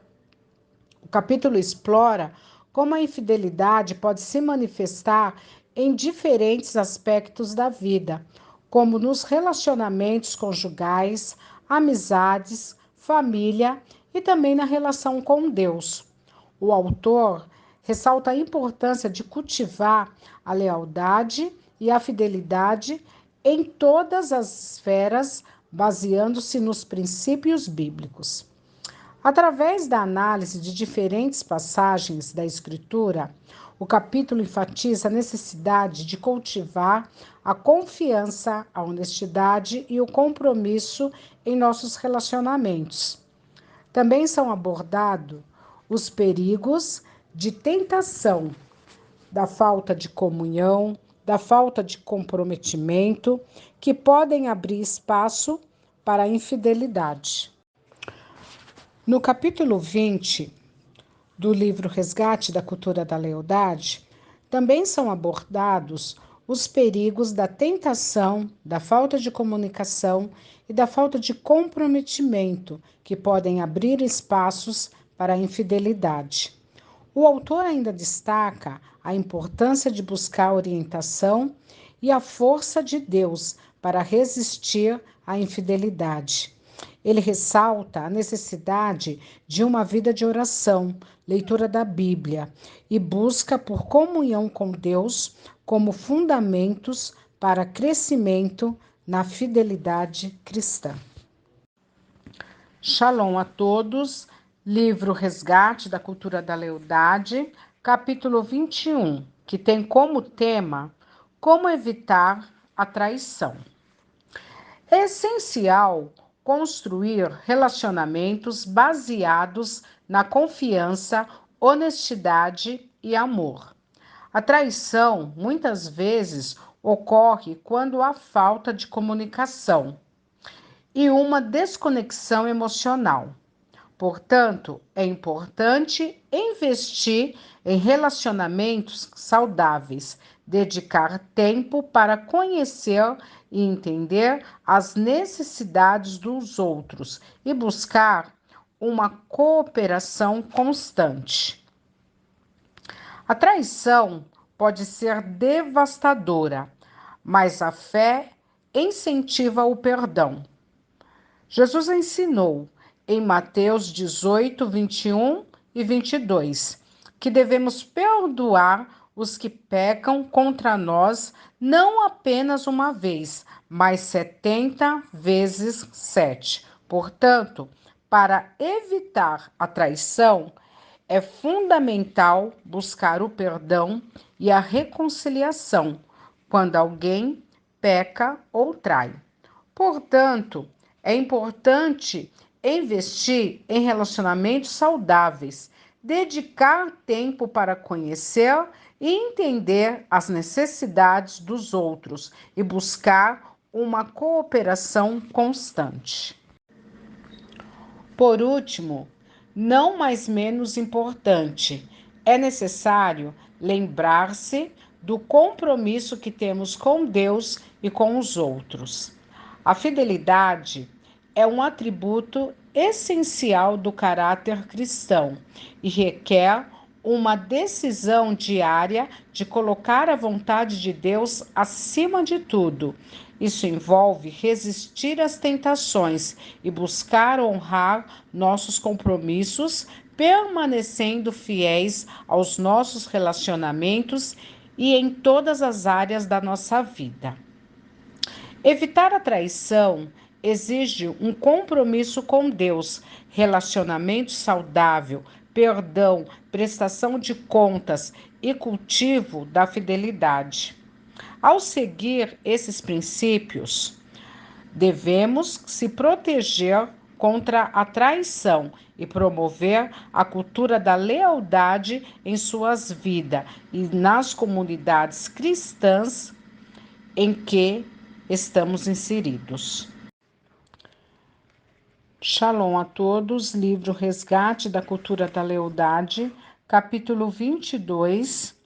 O capítulo explora como a infidelidade pode se manifestar em diferentes aspectos da vida, como nos relacionamentos conjugais, amizades, família e também na relação com Deus. O autor ressalta a importância de cultivar a lealdade e a fidelidade em todas as esferas, baseando-se nos princípios bíblicos. Através da análise de diferentes passagens da Escritura, o capítulo enfatiza a necessidade de cultivar a confiança, a honestidade e o compromisso em nossos relacionamentos. Também são abordados os perigos de tentação, da falta de comunhão, da falta de comprometimento, que podem abrir espaço para a infidelidade. No capítulo 20 do livro Resgate da Cultura da Lealdade, também são abordados os perigos da tentação, da falta de comunicação e da falta de comprometimento, que podem abrir espaços para a infidelidade. O autor ainda destaca a importância de buscar orientação e a força de Deus para resistir à infidelidade. Ele ressalta a necessidade de uma vida de oração, leitura da Bíblia e busca por comunhão com Deus como fundamentos para crescimento na fidelidade cristã. Shalom a todos. Livro Resgate da Cultura da Lealdade, capítulo 21, que tem como tema Como evitar a traição. É essencial construir relacionamentos baseados na confiança, honestidade e amor. A traição, muitas vezes, ocorre quando há falta de comunicação e uma desconexão emocional. Portanto, é importante investir em relacionamentos saudáveis, dedicar tempo para conhecer e entender as necessidades dos outros e buscar uma cooperação constante. A traição pode ser devastadora, mas a fé incentiva o perdão. Jesus ensinou em Mateus 18, 21 e 22, que devemos perdoar os que pecam contra nós não apenas uma vez, mas 70 vezes 7. Portanto, para evitar a traição, é fundamental buscar o perdão e a reconciliação quando alguém peca ou trai. Portanto, é importante investir em relacionamentos saudáveis, dedicar tempo para conhecer e entender as necessidades dos outros e buscar uma cooperação constante. Por último, não mais menos importante, é necessário lembrar-se do compromisso que temos com Deus e com os outros. A fidelidade é um atributo essencial do caráter cristão e requer uma decisão diária de colocar a vontade de Deus acima de tudo Isso envolve resistir às tentações e buscar honrar nossos compromissos, permanecendo fiéis aos nossos relacionamentos e em todas as áreas da nossa vida. Evitar a traição exige um compromisso com Deus, relacionamento saudável, perdão, prestação de contas e cultivo da fidelidade. Ao seguir esses princípios, devemos se proteger contra a traição e promover a cultura da lealdade em suas vidas e nas comunidades cristãs em que estamos inseridos. Shalom a todos, livro Resgate da Cultura da Lealdade, capítulo 22,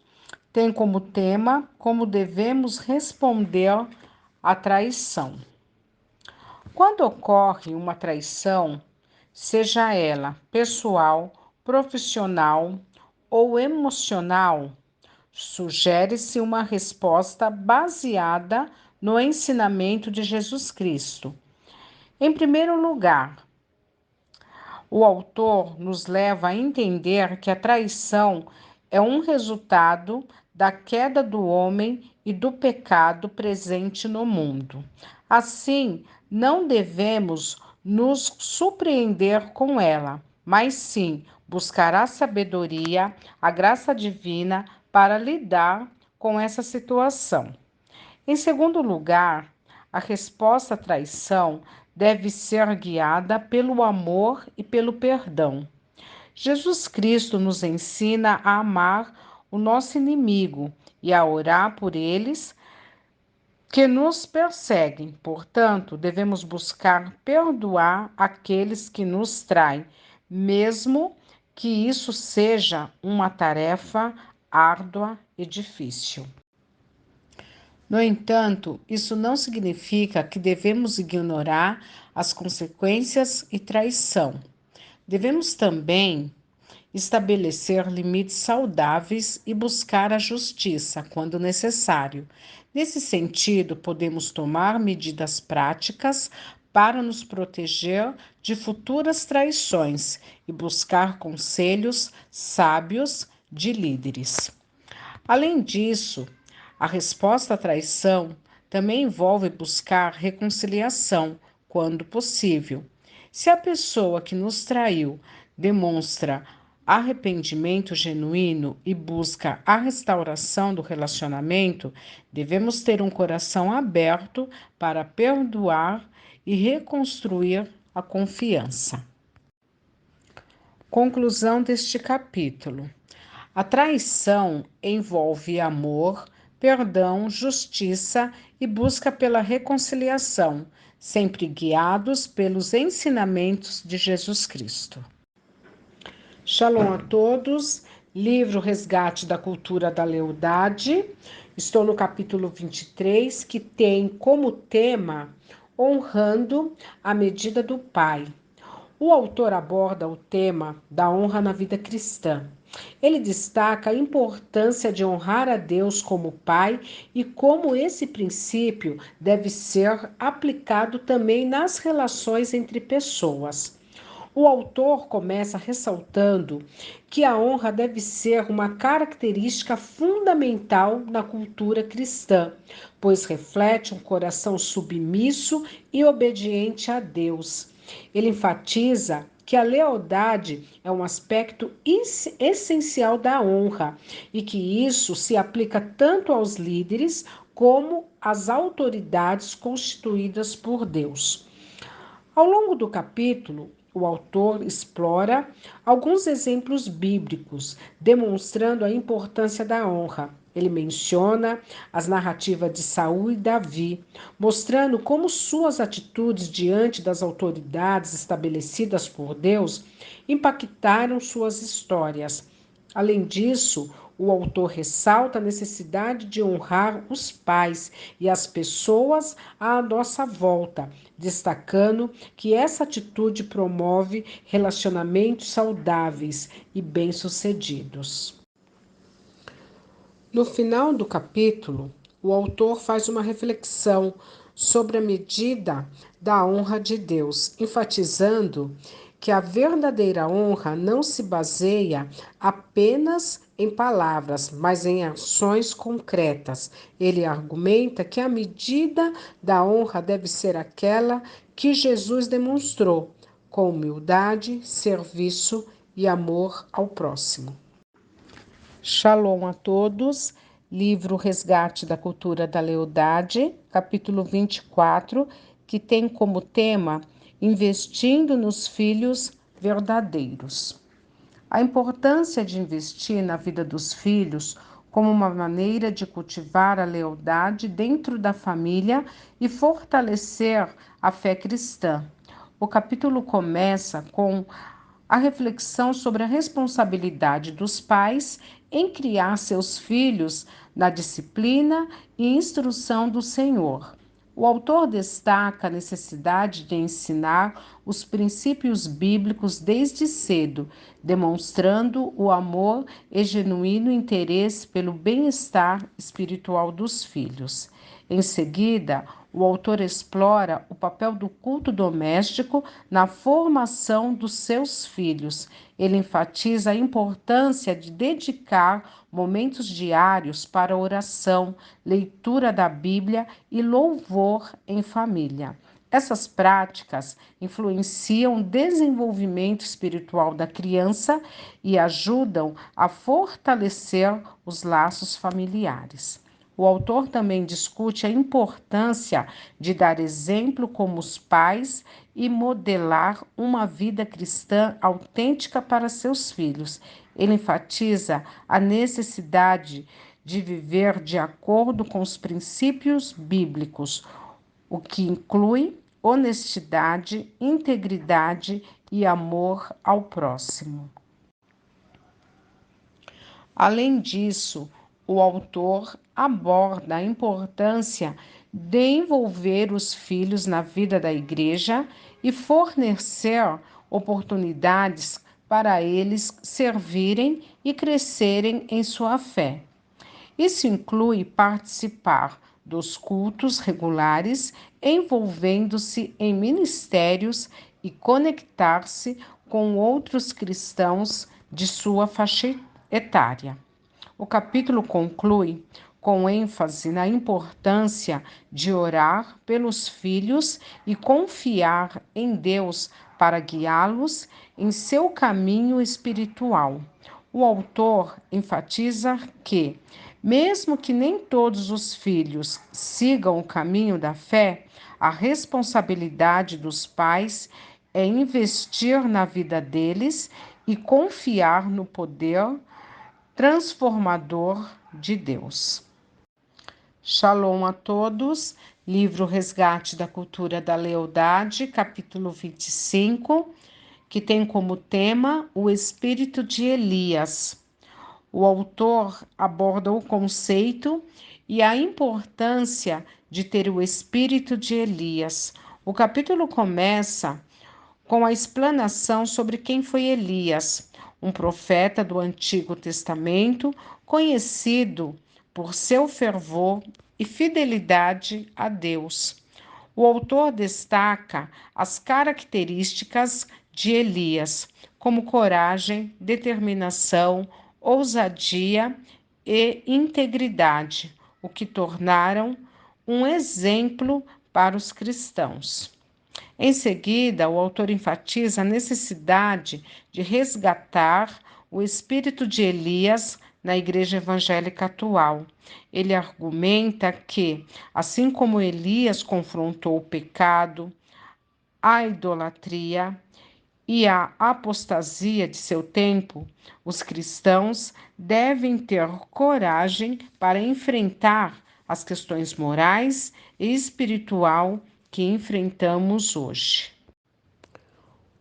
tem como tema como devemos responder à traição. Quando ocorre uma traição, seja ela pessoal, profissional ou emocional, sugere-se uma resposta baseada no ensinamento de Jesus Cristo. Em primeiro lugar, o autor nos leva a entender que a traição é um resultado da queda do homem e do pecado presente no mundo. Assim, não devemos nos surpreender com ela, mas sim buscar a sabedoria, a graça divina para lidar com essa situação. Em segundo lugar, a resposta à traição deve ser guiada pelo amor e pelo perdão. Jesus Cristo nos ensina a amar o nosso inimigo e a orar por eles que nos perseguem. Portanto, devemos buscar perdoar aqueles que nos traem, mesmo que isso seja uma tarefa árdua e difícil. No entanto, isso não significa que devemos ignorar as consequências e traição. Devemos também estabelecer limites saudáveis e buscar a justiça quando necessário. Nesse sentido, podemos tomar medidas práticas para nos proteger de futuras traições e buscar conselhos sábios de líderes. Além disso, a resposta à traição também envolve buscar reconciliação quando possível. Se a pessoa que nos traiu demonstra arrependimento genuíno e busca a restauração do relacionamento, devemos ter um coração aberto para perdoar e reconstruir a confiança. Conclusão deste capítulo. A traição envolve amor, perdão, justiça e busca pela reconciliação, sempre guiados pelos ensinamentos de Jesus Cristo. Shalom a todos, livro Resgate da Cultura da Lealdade. Estou no capítulo 23, que tem como tema honrando a medida do Pai. O autor aborda o tema da honra na vida cristã. Ele destaca a importância de honrar a Deus como Pai e como esse princípio deve ser aplicado também nas relações entre pessoas. O autor começa ressaltando que a honra deve ser uma característica fundamental na cultura cristã, pois reflete um coração submisso e obediente a Deus. Ele enfatiza que a lealdade é um aspecto essencial da honra e que isso se aplica tanto aos líderes como às autoridades constituídas por Deus. Ao longo do capítulo, o autor explora alguns exemplos bíblicos, demonstrando a importância da honra. Ele menciona as narrativas de Saul e Davi, mostrando como suas atitudes diante das autoridades estabelecidas por Deus impactaram suas histórias. Além disso, o autor ressalta a necessidade de honrar os pais e as pessoas à nossa volta, destacando que essa atitude promove relacionamentos saudáveis e bem-sucedidos. No final do capítulo, o autor faz uma reflexão sobre a medida da honra de Deus, enfatizando que a verdadeira honra não se baseia apenas em palavras, mas em ações concretas. Ele argumenta que a medida da honra deve ser aquela que Jesus demonstrou, com humildade, serviço e amor ao próximo. Shalom a todos. Livro Resgate da Cultura da Lealdade, capítulo 24, que tem como tema Investindo nos Filhos Verdadeiros. A importância de investir na vida dos filhos como uma maneira de cultivar a lealdade dentro da família e fortalecer a fé cristã. O capítulo começa com a reflexão sobre a responsabilidade dos pais em criar seus filhos na disciplina e instrução do Senhor. O autor destaca a necessidade de ensinar os princípios bíblicos desde cedo, demonstrando o amor e genuíno interesse pelo bem-estar espiritual dos filhos. Em seguida, o autor explora o papel do culto doméstico na formação dos seus filhos. Ele enfatiza a importância de dedicar momentos diários para oração, leitura da Bíblia e louvor em família. Essas práticas influenciam o desenvolvimento espiritual da criança e ajudam a fortalecer os laços familiares. O autor também discute a importância de dar exemplo como os pais e modelar uma vida cristã autêntica para seus filhos. Ele enfatiza a necessidade de viver de acordo com os princípios bíblicos, o que inclui honestidade, integridade e amor ao próximo. Além disso, o autor aborda a importância de envolver os filhos na vida da igreja e fornecer oportunidades para eles servirem e crescerem em sua fé. Isso inclui participar dos cultos regulares, envolvendo-se em ministérios e conectar-se com outros cristãos de sua faixa etária. O capítulo conclui com ênfase na importância de orar pelos filhos e confiar em Deus para guiá-los em seu caminho espiritual. O autor enfatiza que, mesmo que nem todos os filhos sigam o caminho da fé, a responsabilidade dos pais é investir na vida deles e confiar no poder transformador de Deus. Shalom a todos. Livro Resgate da Cultura da Lealdade, capítulo 25, que tem como tema o espírito de Elias. O autor aborda o conceito e a importância de ter o espírito de Elias. O capítulo começa com a explanação sobre quem foi Elias, um profeta do Antigo Testamento, conhecido por seu fervor e fidelidade a Deus. O autor destaca as características de Elias, como coragem, determinação, ousadia e integridade, o que tornaram um exemplo para os cristãos. Em seguida, o autor enfatiza a necessidade de resgatar o espírito de Elias na igreja evangélica atual. Ele argumenta que, assim como Elias confrontou o pecado, a idolatria e a apostasia de seu tempo, os cristãos devem ter coragem para enfrentar as questões morais e espiritual que enfrentamos hoje.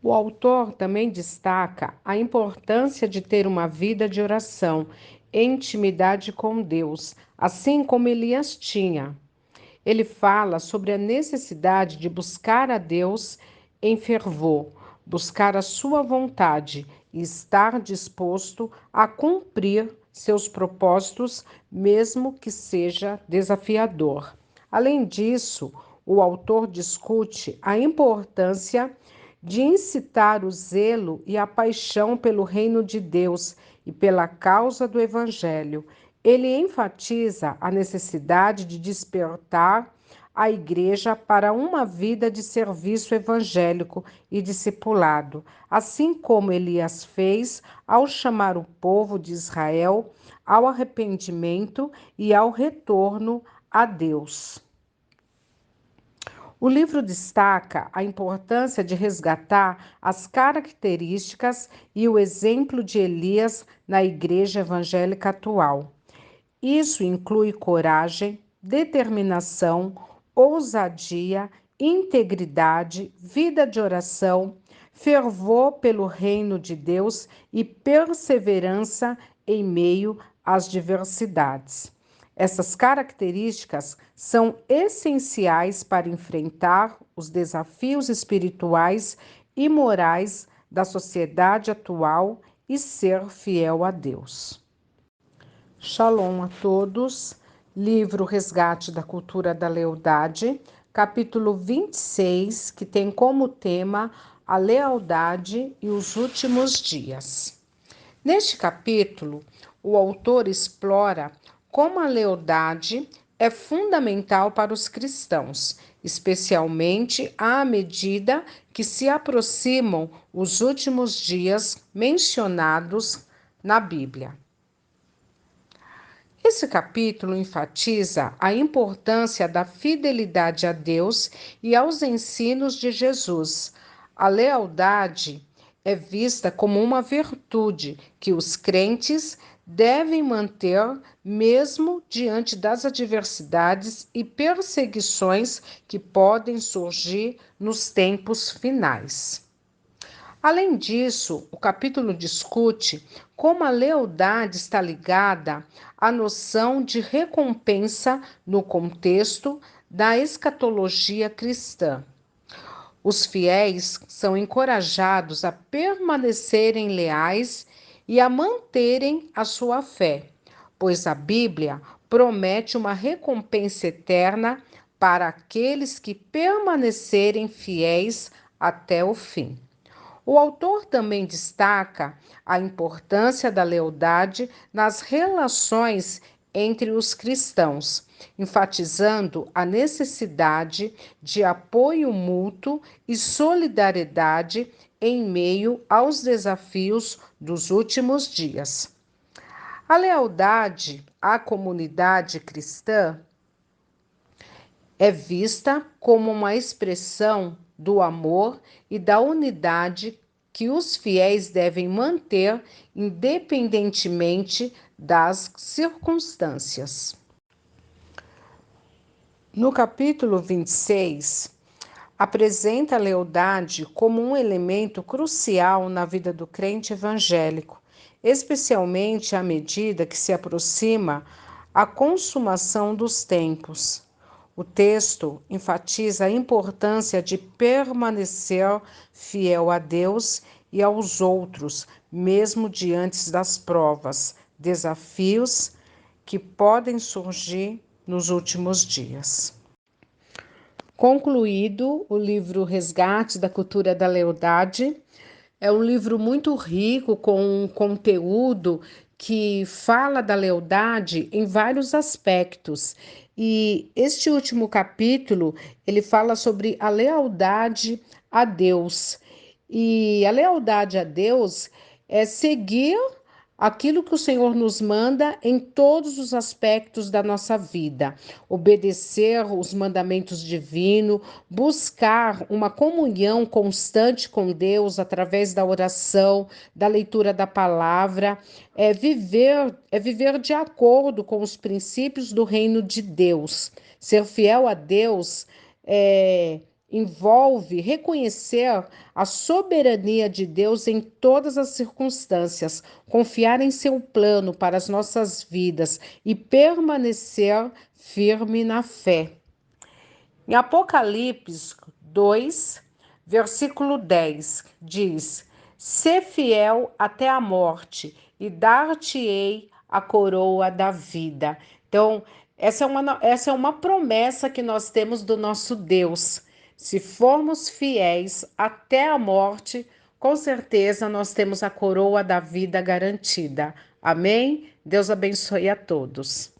O autor também destaca a importância de ter uma vida de oração e intimidade com Deus, assim como Elias tinha. Ele fala sobre a necessidade de buscar a Deus em fervor, buscar a sua vontade e estar disposto a cumprir seus propósitos, mesmo que seja desafiador. Além disso, o autor discute a importância de incitar o zelo e a paixão pelo reino de Deus e pela causa do Evangelho. Ele enfatiza a necessidade de despertar a igreja para uma vida de serviço evangélico e discipulado, assim como Elias fez ao chamar o povo de Israel ao arrependimento e ao retorno a Deus. O livro destaca a importância de resgatar as características e o exemplo de Elias na igreja evangélica atual. Isso inclui coragem, determinação, ousadia, integridade, vida de oração, fervor pelo reino de Deus e perseverança em meio às diversidades. Essas características são essenciais para enfrentar os desafios espirituais e morais da sociedade atual e ser fiel a Deus. Shalom a todos. Livro Resgate da Cultura da Lealdade, capítulo 26, que tem como tema a lealdade e os últimos dias. Neste capítulo, o autor explora como a lealdade é fundamental para os cristãos, especialmente à medida que se aproximam os últimos dias mencionados na Bíblia. Esse capítulo enfatiza a importância da fidelidade a Deus e aos ensinos de Jesus. A lealdade é vista como uma virtude que os crentes devem manter mesmo diante das adversidades e perseguições que podem surgir nos tempos finais. Além disso, o capítulo discute como a lealdade está ligada à noção de recompensa no contexto da escatologia cristã. Os fiéis são encorajados a permanecerem leais e a manterem a sua fé, pois a Bíblia promete uma recompensa eterna para aqueles que permanecerem fiéis até o fim. O autor também destaca a importância da lealdade nas relações entre os cristãos, enfatizando a necessidade de apoio mútuo e solidariedade em meio aos desafios dos últimos dias. A lealdade à comunidade cristã é vista como uma expressão do amor e da unidade que os fiéis devem manter independentemente das circunstâncias. No capítulo 26, apresenta a lealdade como um elemento crucial na vida do crente evangélico, especialmente à medida que se aproxima a consumação dos tempos. O texto enfatiza a importância de permanecer fiel a Deus e aos outros, mesmo diante das provas, desafios que podem surgir nos últimos dias. Concluído o livro Resgate da Cultura da Lealdade, é um livro muito rico, com um conteúdo que fala da lealdade em vários aspectos. E este último capítulo, ele fala sobre a lealdade a Deus. E a lealdade a Deus é seguir aquilo que o Senhor nos manda em todos os aspectos da nossa vida, obedecer os mandamentos divinos, buscar uma comunhão constante com Deus através da oração, da leitura da palavra, é viver de acordo com os princípios do reino de Deus. Ser fiel a Deus envolve reconhecer a soberania de Deus em todas as circunstâncias, confiar em seu plano para as nossas vidas e permanecer firme na fé. Em Apocalipse 2, versículo 10, diz: "Sê fiel até a morte, e dar-te-ei a coroa da vida." Então, Essa é uma promessa que nós temos do nosso Deus. Se formos fiéis até a morte, com certeza nós temos a coroa da vida garantida. Amém? Deus abençoe a todos.